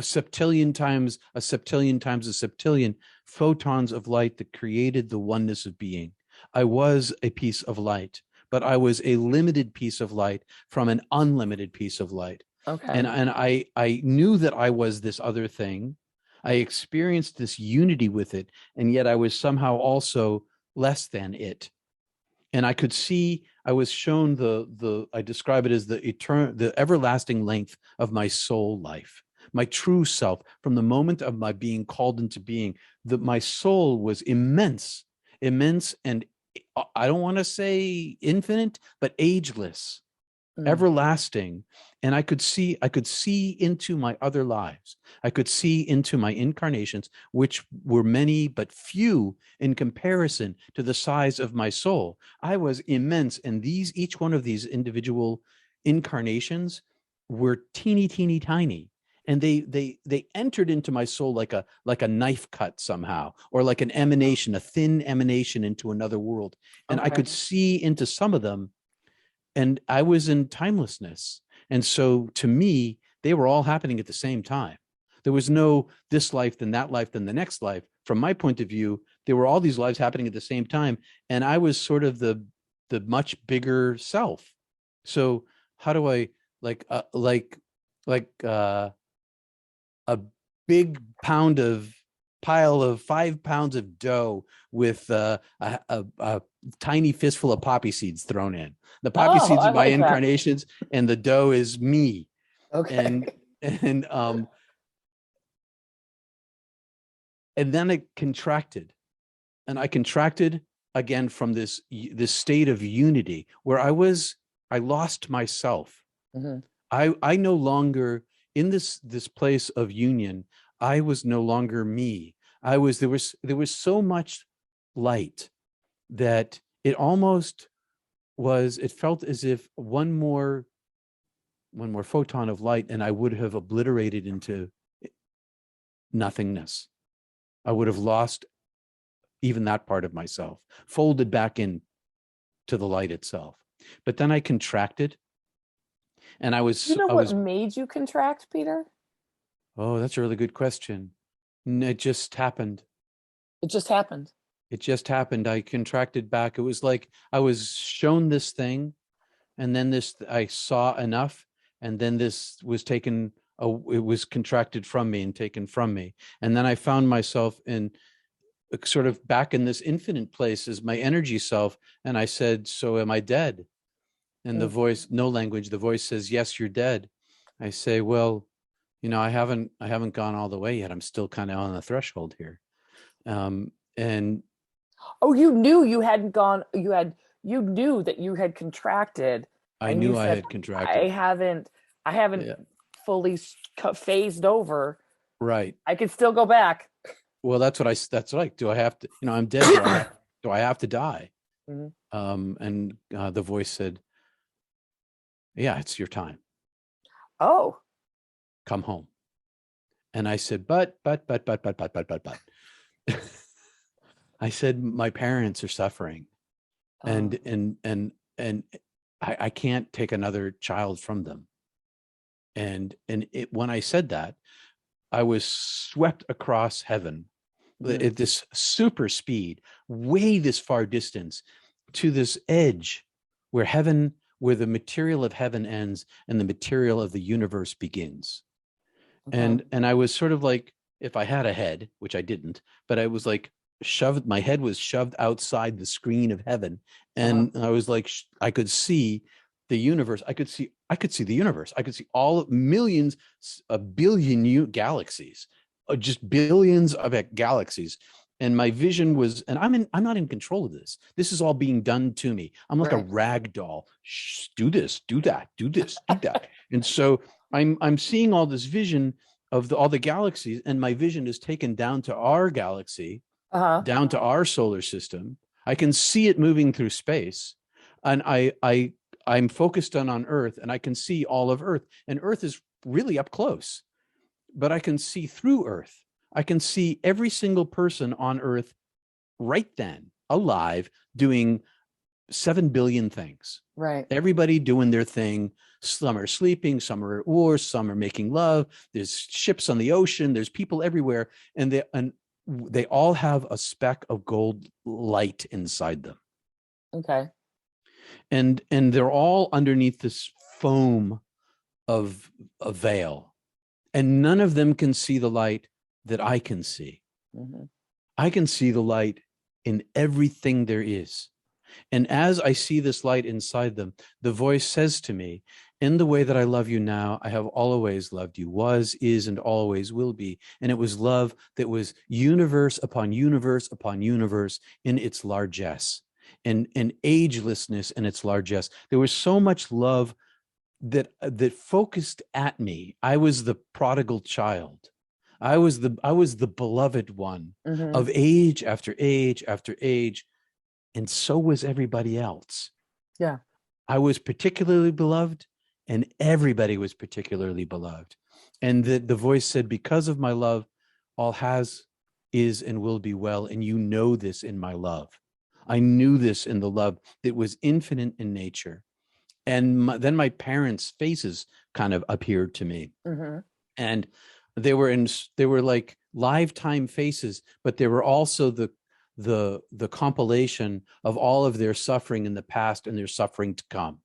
septillion times a septillion times a septillion photons of light that created the oneness of being. I was a piece of light, but I was a limited piece of light from an unlimited piece of light. Okay. And I knew that I was this other thing. I experienced this unity with it, and yet I was somehow also less than it. And I could see, I was shown I describe it as the everlasting length of my soul life, my true self. From the moment of my being called into being, that my soul was immense, immense, and I don't want to say infinite, but ageless, Mm. everlasting. And I could see into my other lives. I could see into my incarnations, which were many but few in comparison to the size of my soul. I was immense, and each one of these individual incarnations were teeny tiny, and they entered into my soul like a knife cut somehow, or like an emanation, a thin emanation into another world. And I Okay. could see into some of them, and I was in timelessness. And so to me, they were all happening at the same time. There was no this life, then that life, then the next life. From my point of view, there were all these lives happening at the same time. And I was sort of the much bigger self. So how do I like a big pile of 5 pounds of dough with a tiny fistful of poppy seeds thrown in. The poppy Oh, seeds I are my like that. incarnations, and the dough is me. Okay. And and and then it contracted, and I contracted again from this state of unity where I lost myself. Mhm. I no longer, in this place of union, I was no longer me. There was so much light that it felt as if one more photon of light and I would have obliterated into nothingness. I would have lost even that part of myself, folded back in to the light itself. But then I contracted, and I You was know I what was made you contract, Peter? oh, that's a really good question. It just happened. It just happened. It just happened. I contracted back. It was like I was shown this thing, and then this I saw enough, and then this was taken. It was contracted from me and taken from me, and then I found myself in sort of back in this infinite place as my energy self, and I said, "So am I dead?" And the Mm. voice, no language, the voice says, "Yes, you're dead." I say, "Well, I haven't gone all the way yet. I'm still kind of on the threshold here." And Oh, you knew you hadn't gone, you knew that you had contracted, I and you knew I said, had I contracted. haven't, I haven't Yeah, fully phased over. right. I could still go back. Well, that's like, do I have to, I'm dead. Do I have to die? Mhm. And the voice said, yeah, it's your time. Oh. Come home. And I said, but. I said, my parents are suffering, and Oh. and I can't take another child from them. And when I said that, I was swept across heaven at this super speed, way this far distance, to this edge where heaven, where the material of heaven ends and the material of the universe begins. Okay. And I was sort of like, if I had a head, which I didn't, but I was like shoved, my head was shoved outside the screen of heaven. And I was like, I could see the universe. I could see the universe. I could see all millions, a billion galaxies, just billions of galaxies. And my vision was, and I'm not in control of this. This is all being done to me. I'm like a rag doll. Shh, do this, do that, do this, do that. And so I'm seeing all this vision of all the galaxies, and my vision is taken down to our galaxy, down to our solar system. I can see it moving through space, and I'm focused on Earth, and I can see all of Earth, and Earth is really up close, but I can see through Earth. I can see every single person on Earth right then, alive, doing 7 billion things. Right. Everybody doing their thing. Some are sleeping, some are at war, some are making love. There's ships on the ocean. There's people everywhere. And they all have a speck of gold light inside them. Okay. And they're all underneath this foam of a veil. And none of them can see the light that I can see. I can see the light in everything there is. And as I see this light inside them, the voice says to me, in the way that I love you now, I have always loved you, was, is, and always will be. And it was love that was universe upon universe upon universe in its largesse, and agelessness in its largesse. There was so much love that focused at me. I was the prodigal child. I was the beloved one of age after age after age. And so was everybody else. Yeah. I was particularly beloved, and everybody was particularly beloved. And the voice said, because of my love, all has, is, and will be well. And you know this in my love. I knew this in the love that was infinite in nature. And then my parents' faces kind of appeared to me. And they were like lifetime faces, but they were also the compilation of all of their suffering in the past and their suffering to come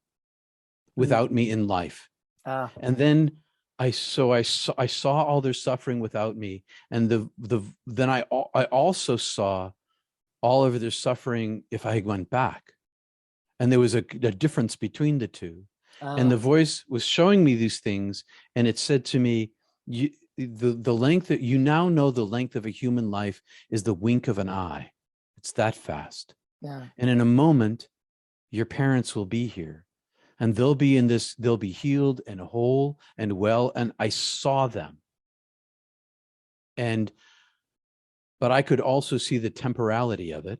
without me in life. And then I saw all their suffering without me, and then I also saw all of their suffering if I went back, and there was a difference between the two. And the voice was showing me these things, and it said to me, the length that you now know, the length of a human life is the wink of an eye. It's that fast. Yeah. And in a moment, your parents will be here, and they'll be healed and whole and well. And I saw them. But I could also see the temporality of it,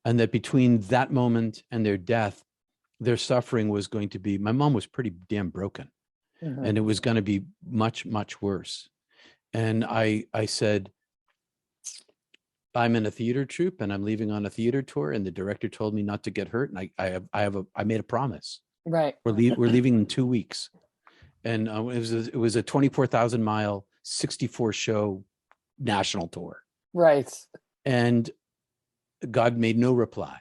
and that between that moment and their death, their suffering was going to be, my mom was pretty damn broken, and it was going to be much, much worse. And I said, I'm in a theater troupe and I'm leaving on a theater tour, and the director told me not to get hurt. And I made a promise. Right. We're leaving in 2 weeks. And it was a 24,000 mile, 64 show national tour. Right. And God made no reply.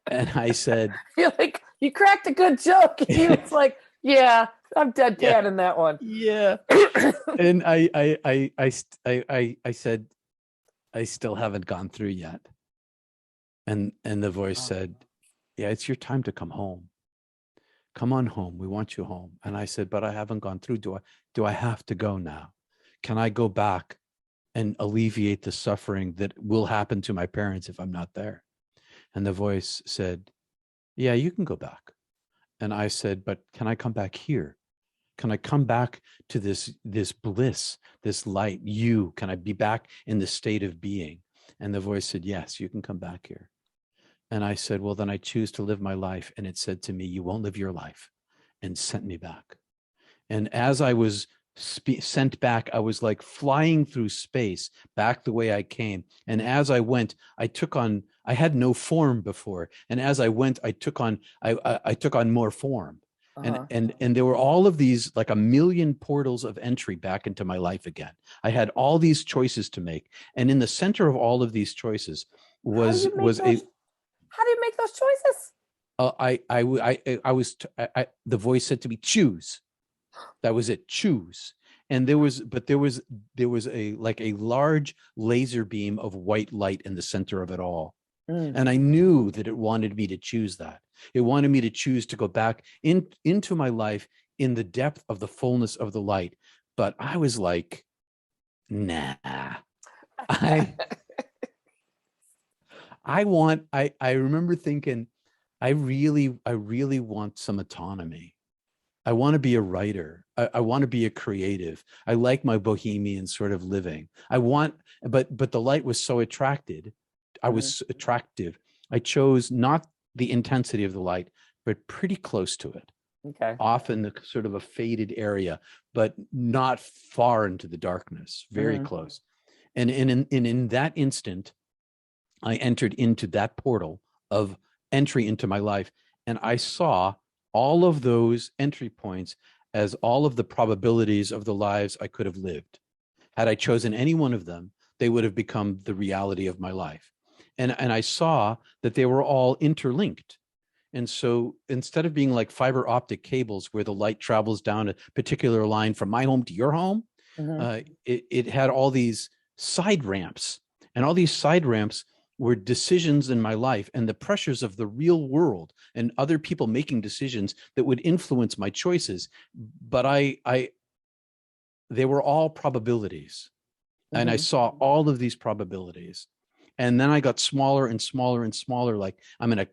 And I said, you're like, you cracked a good joke. He was like, yeah, I'm deadpan in that one. Yeah. And I said, I still haven't gone through yet. And the voice said, yeah, it's your time to come home. Come on home. We want you home. And I said, but I haven't gone through. Do I have to go now? Can I go back and alleviate the suffering that will happen to my parents if I'm not there? And the voice said, yeah, you can go back. And I said, but can I come back here? Can I come back to this bliss, this light? Can I be back in the state of being? And the voice said, yes, you can come back here. And I said, well, then I choose to live my life. And it said to me, you won't live your life, and sent me back. And as I was sent back, I was like flying through space back the way I came. And as I went, I had no form before. And as I went, I took on more form. Uh-huh. And there were all of these, like a million portals of entry back into my life again. I had all these choices to make. And in the center of all of these choices How do you make was a those? How do you make those choices? the voice said to me, choose. That was it, choose. And there was a like a large laser beam of white light in the center of it all. Mm. And I knew that it wanted me to choose that. It wanted me to choose to go back into my life in the depth of the fullness of the light. But I was like, nah. I remember thinking, I really want some autonomy. I want to be a writer. I want to be a creative. I like my bohemian sort of living. But the light was so attracted. I was attractive. I chose not the intensity of the light, but pretty close to it. Okay. Often the sort of a faded area, but not far into the darkness, very close. And in that instant, I entered into that portal of entry into my life, and I saw all of those entry points as all of the probabilities of the lives I could have lived. Had I chosen any one of them, they would have become the reality of my life. And I saw that they were all interlinked. And so instead of being like fiber optic cables where the light travels down a particular line from my home to your home, it had all these side ramps. And all these side ramps were decisions in my life and the pressures of the real world and other people making decisions that would influence my choices. But they were all probabilities. And I saw all of these probabilities. And then I got smaller and smaller and smaller. Like I'm in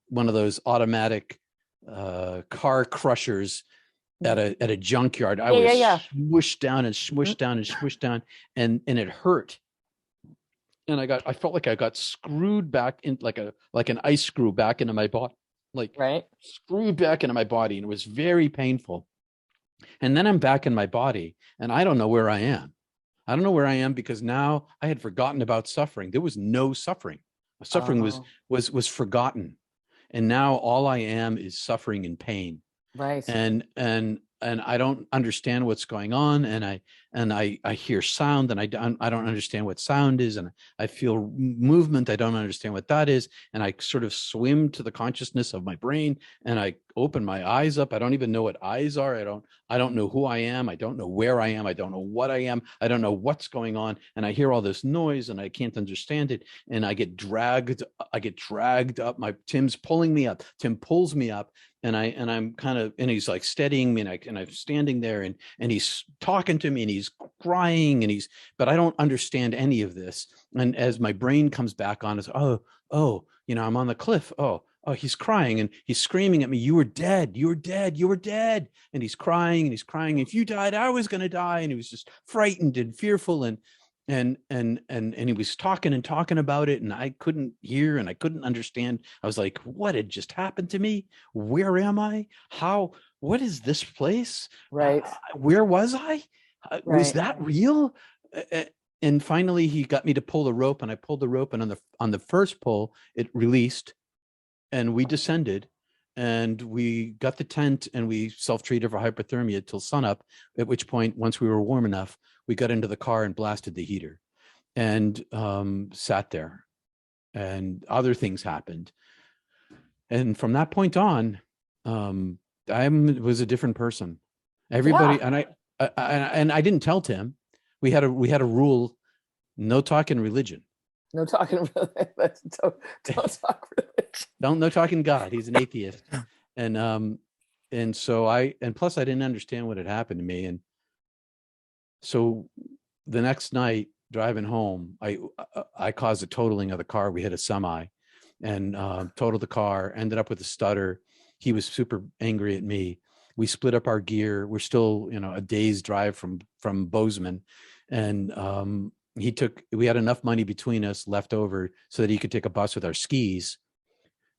one of those automatic car crushers at a junkyard. I was swished down and swished down and swished down, and it hurt. And I felt like I got screwed back in like an ice screw back into my body, like screwed back into my body, and it was very painful. And then I'm back in my body, and I don't know where I am. I don't know where I am because now I had forgotten about suffering. There was no suffering. Suffering was forgotten. And now all I am is suffering and pain. Right. And I don't understand what's going on. And I hear sound, and I don't understand what sound is. And I feel movement. I don't understand what that is. And I sort of swim to the consciousness of my brain, and I open my eyes up. I don't even know what eyes are. I don't know who I am. I don't know where I am. I don't know what I am. I don't know what's going on. And I hear all this noise, and I can't understand it. And I get dragged up. Tim's pulling me up. Tim pulls me up. And I'm kind of, and he's like steadying me, and I'm standing there, and he's talking to me, and he's crying, but I don't understand any of this. And as my brain comes back on, it's, I'm on the cliff. Oh, he's crying, and he's screaming at me, you were dead. You were dead. You were dead. And he's crying, and he's crying. If you died, I was going to die. And he was just frightened and fearful. And he was talking about it, and I couldn't hear, and I couldn't understand. I was like, what had just happened to me? Where am I? What is this place? Right. Where was I? Was that real? And finally he got me to pull the rope, and I pulled the rope, and on the first pull, it released, and we descended, and we got the tent, and we self-treated for hypothermia till sunup, at which point, once we were warm enough, we got into the car and blasted the heater, and sat there, and other things happened. And from that point on, I was a different person. Everybody, and I didn't tell Tim. We had a rule: no talking religion. No talking religion. Don't talk religion. No talking God. He's an atheist. And so plus I didn't understand what had happened to me. And so the next night driving home, I caused a totaling of the car. We had a semi, and totaled the car, ended up with a stutter. He was super angry at me. We split up our gear. We're still, a day's drive from Bozeman. And we had enough money between us left over so that he could take a bus with our skis.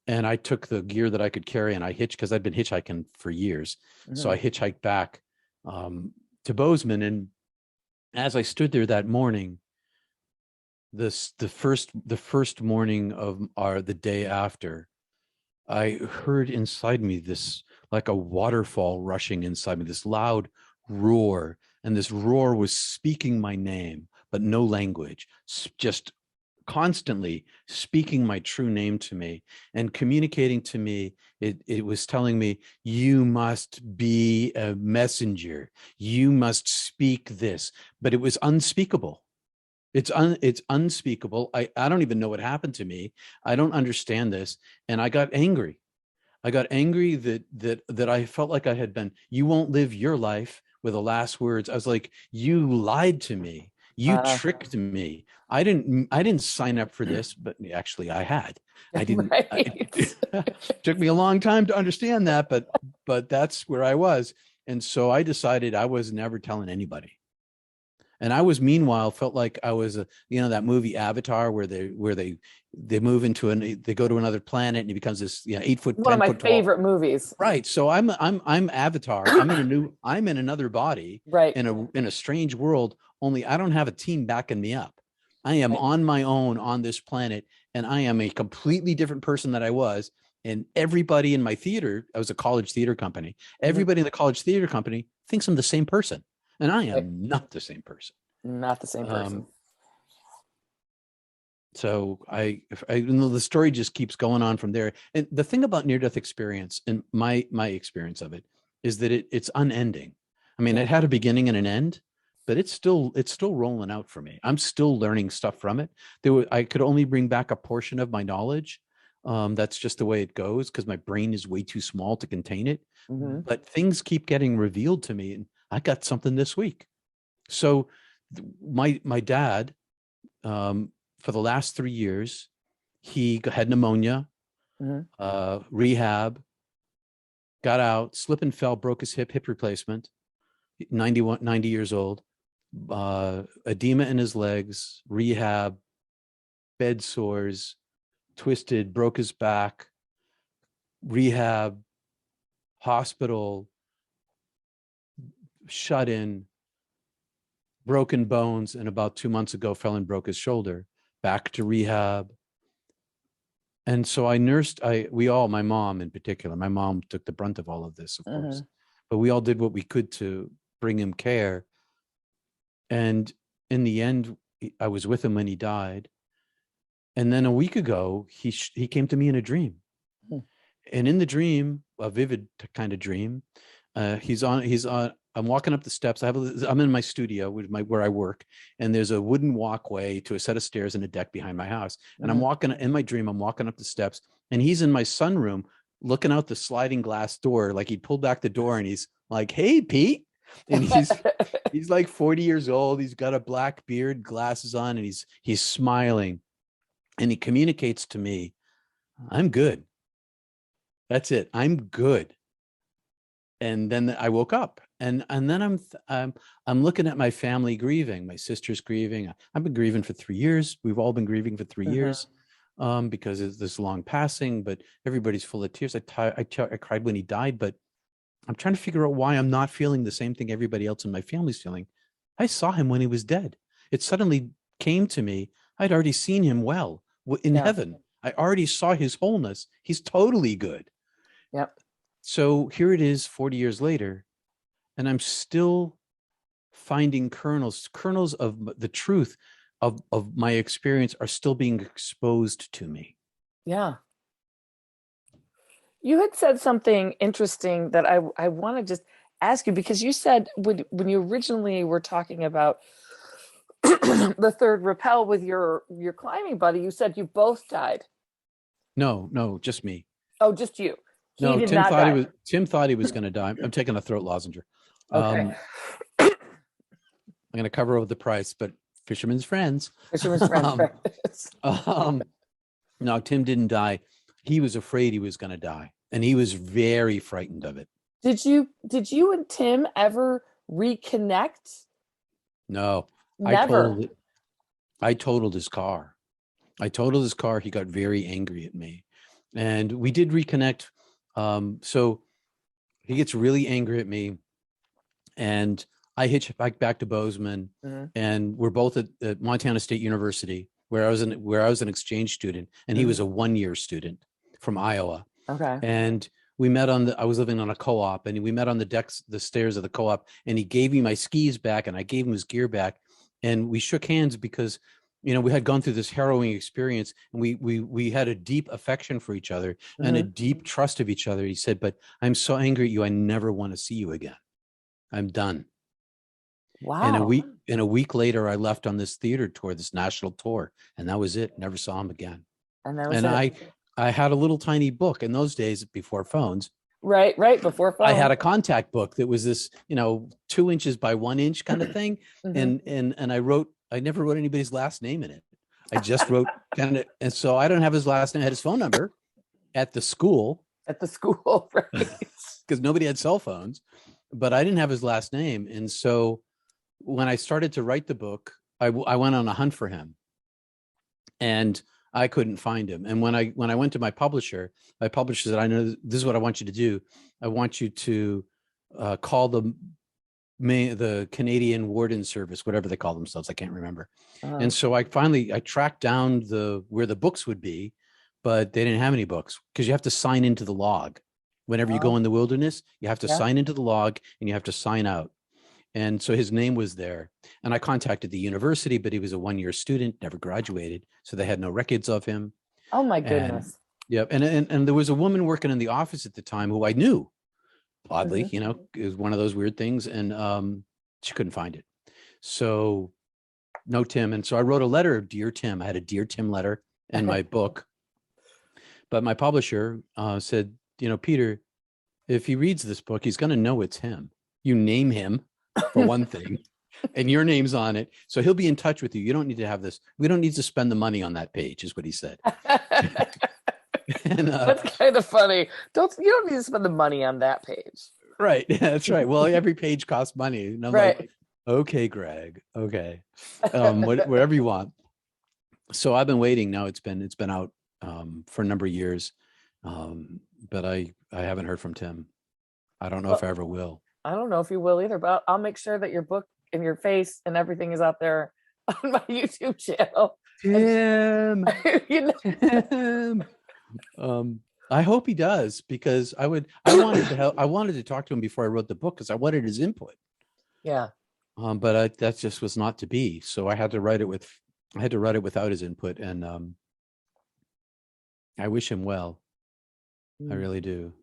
And I took the gear that I could carry and I hitched, because I'd been hitchhiking for years. So I hitchhiked back to Bozeman. And as I stood there that morning, the first morning of the day after, I heard inside me this, like a waterfall rushing inside me, this loud roar. And this roar was speaking my name, but no language, just constantly speaking my true name to me and communicating to me. It was telling me, you must be a messenger. You must speak this, but it was unspeakable. It's unspeakable. I don't even know what happened to me. I don't understand this. And I got angry. I got angry that I felt like I had been, you won't live your life, with the last words. I was like, you lied to me. You tricked me. I didn't sign up for this, but actually I had. I didn't. Right. It took me a long time to understand that, but that's where I was. And so I decided I was never telling anybody. And I was, meanwhile, felt like I was that movie Avatar, where they move into they go to another planet and he becomes this 8 foot, One of 10 my foot tall. favorite movies. Right. So I'm Avatar. I'm in another body, Right. in a strange world, only I don't have a team backing me up. I am on my own on this planet, and I am a completely different person than I was. And everybody in my theater, I was a college theater company. Everybody in the college theater company thinks I'm the same person, and I am not the same person. Not the same person. So I know the story just keeps going on from there. And the thing about near-death experience, and my experience of it, is that it's unending. I mean, it had a beginning and an end, but it's still rolling out for me. I'm still learning stuff from it. I could only bring back a portion of my knowledge. That's just the way it goes, because my brain is way too small to contain it. But things keep getting revealed to me, and I got something this week. So my dad, for the last 3 years, he had pneumonia, rehab, got out, slip and fell, broke his hip replacement, 90 years old, edema in his legs, rehab, bed sores, twisted, broke his back, rehab, hospital, shut in, broken bones, and about 2 months ago fell and broke his shoulder. Back to rehab. And so I nursed, my mom in particular, my mom took the brunt of all of this, of course, but we all did what we could to bring him care. And in the end, I was with him when he died. And then a week ago, he came to me in a dream. And in the dream, a vivid kind of dream, I'm walking up the steps. I'm in my studio where I work, and there's a wooden walkway to a set of stairs and a deck behind my house. And I'm walking in my dream. I'm walking up the steps, and he's in my sunroom, looking out the sliding glass door. Like, he pulled back the door, and he's like, "Hey, Pete," and he's like 40 years old. He's got a black beard, glasses on, and he's smiling, and he communicates to me, "I'm good. That's it. I'm good." And then I woke up, and then I'm looking at my family grieving. My sister's grieving. I've been grieving for 3 years. We've all been grieving for 3 years, because of this long passing. But everybody's full of tears. I cried when he died, but I'm trying to figure out why I'm not feeling the same thing everybody else in my family's feeling. I saw him when he was dead. It suddenly came to me. I'd already seen him well in heaven. I already saw his wholeness. He's totally good. Yep. So here it is 40 years later, and I'm still finding kernels of the truth of my experience are still being exposed to me. Yeah. You had said something interesting that I want to just ask you, because you said when you originally were talking about the third rappel with your climbing buddy, you said you both died. No, just me. Oh, just you. No, Tim thought he was going to die. I'm taking a throat lozenge. Okay. I'm going to cover over the price, but fisherman's friends. Fisherman's friends. No, Tim didn't die. He was afraid he was going to die, and he was very frightened of it. Did you and Tim ever reconnect? No. Never. I totaled his car. He got very angry at me. and we did reconnect. So he gets really angry at me, and I hitchhiked back to Bozeman, Mhm. and we're both at Montana State University, where I was an exchange student, and he was a 1-year student from Iowa. Okay. And we met I was living on a co-op, and we met on the stairs of the co-op, and he gave me my skis back and I gave him his gear back. And we shook hands because, we had gone through this harrowing experience, and we had a deep affection for each other and a Mhm. deep trust of each other. He said, "But I'm so angry at you. I never want to see you again. I'm done." And Wow. a week later, I left on this theater tour, this national tour, and that was it. Never saw him again. And that was And it. I had a little tiny book in those days before phones. Right, right before I had phone. a contact book that was this, 2 inches by 1 inch kind of thing. Mhm. And I never wrote anybody's last name in it. I just wrote and so I don't have his last name. I had his phone number at the school At the school, right? because nobody had cell phones, but I didn't have his last name. And so when I started to write the book, I went on a hunt for him, and I couldn't find him. And when I went to my publisher said, "I know this is what I want you to do. I want you to call the Canadian Warden Service, whatever they call themselves. I can't remember." Uh, And so I tracked down where the books would be, but they didn't have any books because you have to sign into the log. Whenever you go oh, in the wilderness, you have to yeah. sign into the log and you have to sign out. And so his name was there. And I contacted the university, but he was a 1-year student, never graduated. So they had no records of him. Oh my And goodness. yeah, and there was a woman working in the office at the time who I knew, oddly, Mhm. it was one of those weird things. And she couldn't find it. So no Tim. And so I wrote a letter, Dear Tim. I had a Dear Tim letter in my book. But my publisher said, Peter, if he reads this book, he's going to know it's him. You name him, for one thing, and your name's on it. So he'll be in touch with you. You don't need to have this. We don't need to spend the money on that page, is what he said. And, That's kind of funny. You don't need to spend the money on that page. right. That's right. Well, every page costs money. And I'm Right. like, okay, Greg. Okay. Whatever you want. So I've been waiting now. It's been out for a number of years. But I haven't heard from Tim. I don't know Well, if I ever will. I don't know if you will either, but I'll make sure that your book and your face and everything is out there on my YouTube channel. Tim. You know, I hope he does, because I wanted to help. I wanted to talk to him before I wrote the book because I wanted his input. yeah. But that just was not to be. So I had to write it without his input. And I wish him well. I really do.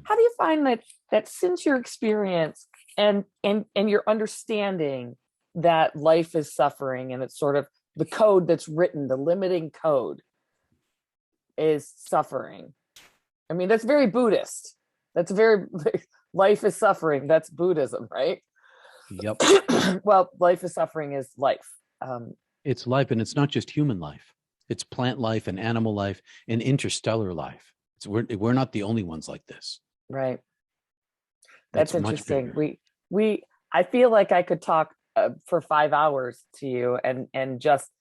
How do you find that since your experience and your understanding that life is suffering, and it's sort of the code that's written, the limiting code is suffering. I mean, that's very Buddhist. That's very life is suffering. That's Buddhism, right? Yep. Well, life is suffering is life. It's life, and it's not just human life. It's plant life and animal life and interstellar life. We're not the only ones like this. Right. That's It's much interesting. bigger. I feel like I could talk for 5 hours to you and just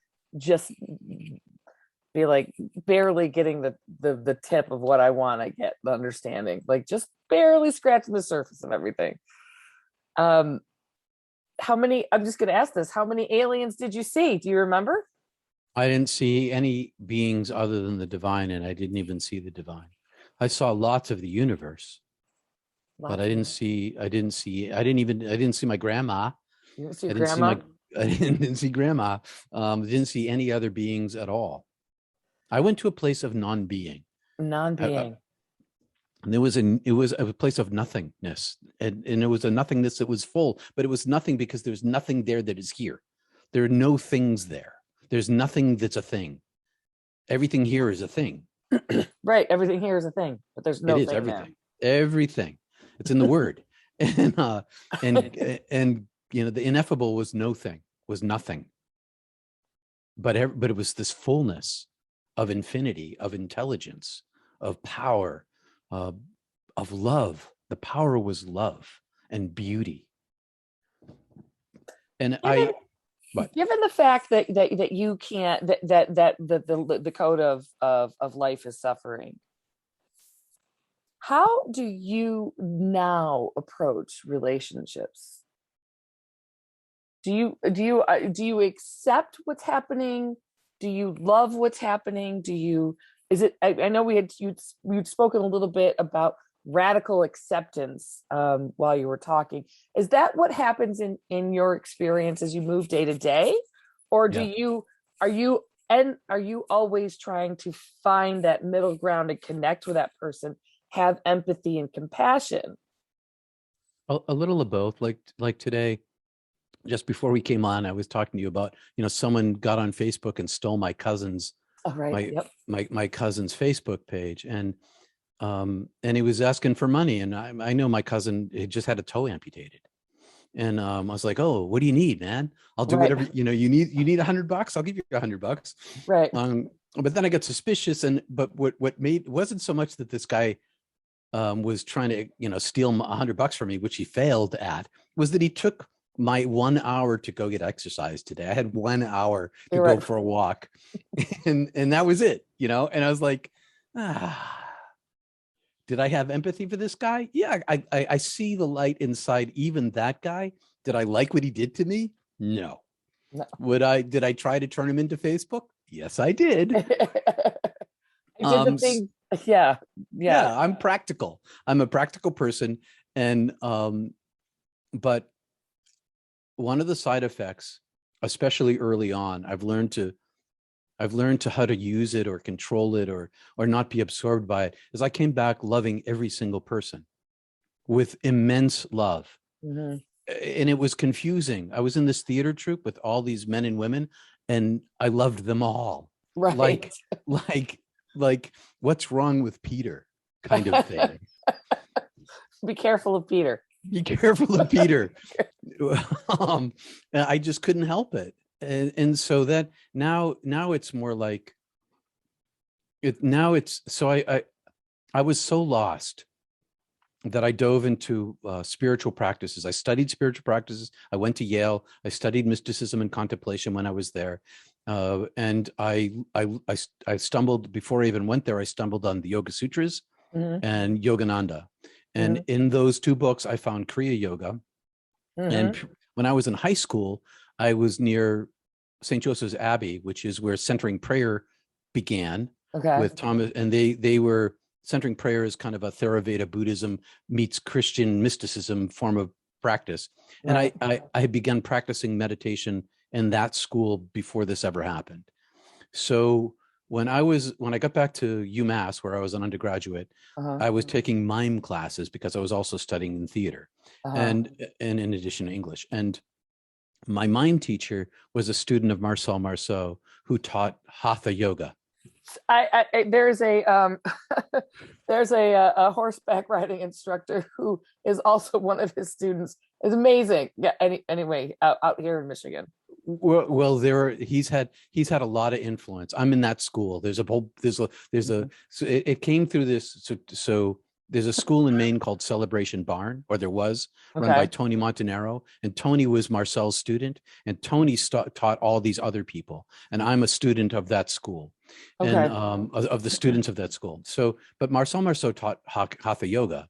be like barely getting the tip of what I want to get, the understanding, like just barely scratching the surface of everything. I'm just going to ask this, how many aliens did you see? Do you remember? I didn't see any beings other than the divine, and I didn't even see the divine. I saw lots of the universe, but I didn't see my grandma. You didn't see I your didn't see grandma? I didn't see grandma. Didn't see any other beings at all. I went to a place of non-being. Non-being. And it was a place of nothingness, and it was a nothingness that was full, but it was nothing because there's nothing there that is here. There are no things there. There's nothing that's a thing. Everything here is a thing. Right. Everything here is a thing, but there's no It is thing everything. Everything. It's in the word. And the ineffable was no thing, was nothing. But it was this fullness of infinity, of intelligence, of power, of love. The power was love and beauty. And there. But Given the fact that you can't that the code of life is suffering, how do you now approach relationships? Do you accept what's happening? Do you love what's happening? Is it, I know you'd spoken a little bit about radical acceptance while you were talking. Is that what happens in your experience as you move day to day? Or yeah, are you always trying to find that middle ground and connect with that person, have empathy and compassion? a little of both. Like today, just before we came on, I was talking to you about, someone got on Facebook and stole my cousin's Oh, right. my Yep. my cousin's Facebook page, and he was asking for money, and I know my cousin had just had a toe amputated, and I was like, oh, what do you need, man? I'll do Right. whatever you need $100. I'll give you $100. Right. But then I got suspicious, but what made wasn't so much that this guy was trying to steal $100 from me, which he failed at, was that he took my 1 hour to go get exercise today. I had 1 hour to You're go right. for a walk, and that was it, and I was like, did I have empathy for this guy? Yeah, I see the light inside even that guy. Did I like what he did to me? No. No. Did I try to turn him into Facebook? Yes, I did. I did the thing. Yeah. Yeah, I'm practical. I'm a practical person. And but one of the side effects, especially early on, I've learned to how to use it or control it or not be absorbed by it, is I came back loving every single person with immense love. Mm-hmm. And it was confusing. I was in this theater troupe with all these men and women, and I loved them all. Right. Like what's wrong with Peter kind of thing. Be careful of Peter. Be careful of Peter. I just couldn't help it. And so that now it's more like it. Now it's so I was so lost that I dove into spiritual practices. I studied spiritual practices. I went to Yale. I studied mysticism and contemplation when I was there. And I stumbled, before I even went there, I stumbled on the Yoga Sutras Mm-hmm. and Yogananda. And Mm-hmm. in those two books, I found Kriya Yoga. Mm-hmm. And when I was in high school, I was near St. Joseph's Abbey, which is where centering prayer began. Okay. With Thomas, and they were centering prayer as kind of a Theravada Buddhism meets Christian mysticism form of practice. And Right. I had begun practicing meditation in that school before this ever happened. So when I got back to UMass, where I was an undergraduate, Uh-huh. I was taking mime classes because I was also studying in theater, Uh-huh. and in addition to English. And my mime teacher was a student of Marcel Marceau, who taught Hatha Yoga. There's a there's a horseback riding instructor who is also one of his students. It's amazing. Yeah. Anyway, out here in Michigan. Well, he's had a lot of influence. I'm in that school. So it came through this. So there's a school in Maine called Celebration Barn, or there was, run by Tony Montanaro, and Tony was Marcel's student, and Tony taught all these other people, and I'm a student of that school, and of the students of that school. So, but Marcel Marceau taught Hatha Yoga,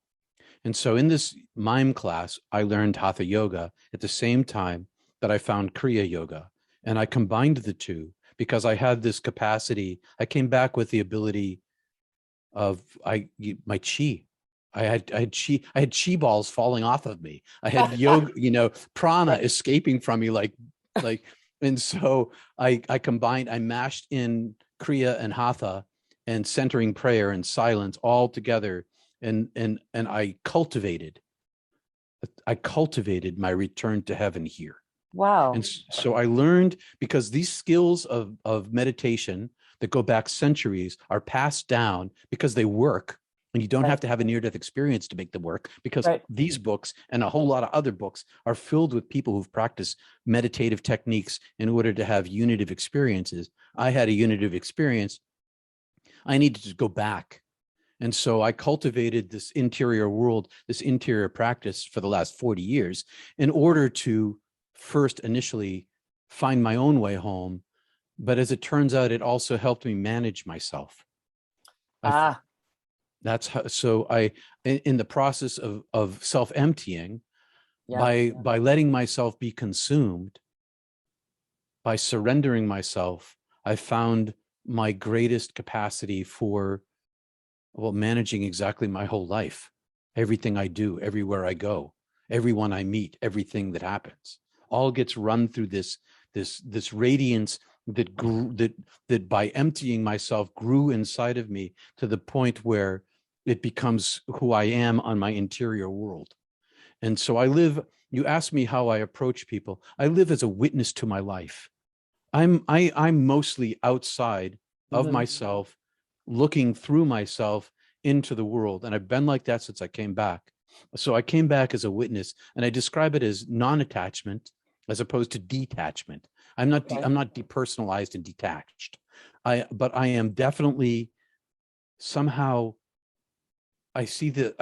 and so in this mime class, I learned Hatha Yoga at the same time that I found Kriya Yoga, and I combined the two because I had this capacity. I came back with the ability of my chi. I had chi balls falling off of me. I had yoga, prana escaping from me like, and so I combined, I mashed in Kriya and Hatha and centering prayer and silence all together. And I cultivated my return to heaven here. Wow. And so I learned, because these skills of meditation that go back centuries are passed down because they work, and you don't have to have a near-death experience to make them work, because these books and a whole lot of other books are filled with people who've practiced meditative techniques in order to have unitive experiences. I had a unitive experience. I needed to go back. And so I cultivated this interior world, this interior practice for the last 40 years in order to first initially find my own way home. But as it turns out, it also helped me manage myself. Ah, That's how, so in the process of self-emptying, yeah. by letting myself be consumed, by surrendering myself, I found my greatest capacity for, well, managing exactly my whole life, everything I do, everywhere I go, everyone I meet, everything that happens, all gets run through this radiance that grew, that by emptying myself grew inside of me to the point where it becomes who I am on my interior world. And so I live, you ask me how I approach people. I live as a witness to my life. I'm mostly outside of Mhm. myself, looking through myself into the world. And I've been like that since I came back. So I came back as a witness, and I describe it as non-attachment as opposed to detachment. Okay. I'm not depersonalized and detached. But I am definitely somehow, I see that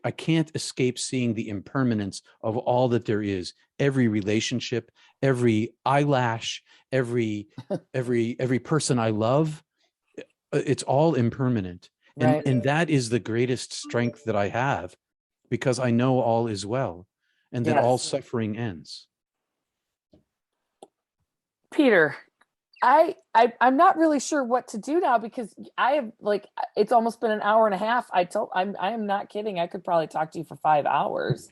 I can't escape seeing the impermanence of all that there is. Every relationship, every eyelash, every person I love, it's all impermanent. Right. And that is the greatest strength that I have, because I know all is well and that all Yes. suffering ends. Peter, I'm not really sure what to do now because I have like it's almost been an hour and a half. I am not kidding. I could probably talk to you for 5 hours.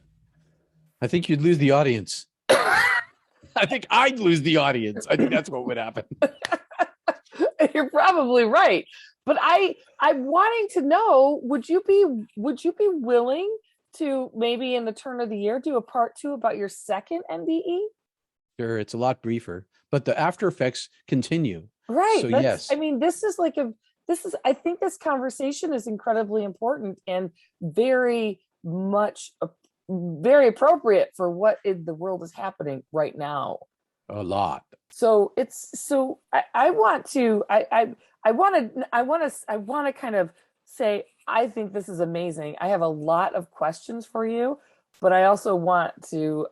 I think you'd lose the audience. I think I'd lose the audience. I think that's what would happen. You're probably right. But I'm wanting to know, would you be willing to maybe in the turn of the year do a part 2 about your second NDE? Sure, it's a lot briefer, but the after effects continue. Right. So That's, I yes, mean, I think this conversation is incredibly important and very much, very appropriate for what in the world is happening right now. a lot. So I want to, I want to kind of say, I think this is amazing. I have a lot of questions for you, but I also want to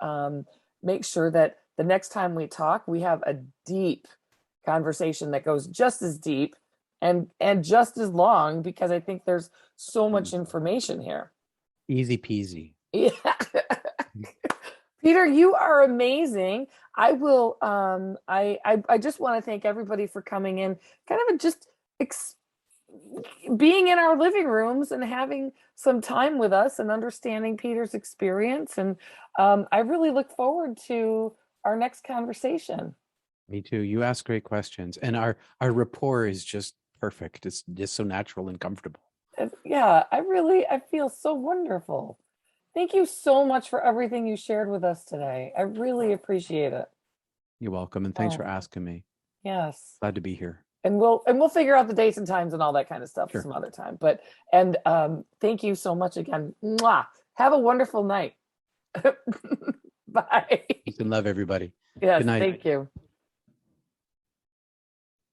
make sure that the next time we talk, we have a deep conversation that goes just as deep and just as long because I think there's so much information here. Easy peasy. Yeah. Peter, you are amazing. I will I just want to thank everybody for coming in, kind of just being in our living rooms and having some time with us and understanding Peter's experience. And I really look forward to our next conversation. Me too. You ask great questions, and our rapport is just perfect. It's just so natural and comfortable. Yeah, I feel so wonderful. Thank you so much for everything you shared with us today. I really appreciate it. You're welcome, and thanks for Oh, asking me. yes. Glad to be here. And we'll figure out the dates and times and all that kind of stuff Sure. some other time. But and thank you so much again. Mwah. Have a wonderful night. Bye. Peace and love, everybody. Yes, Good night. thank you.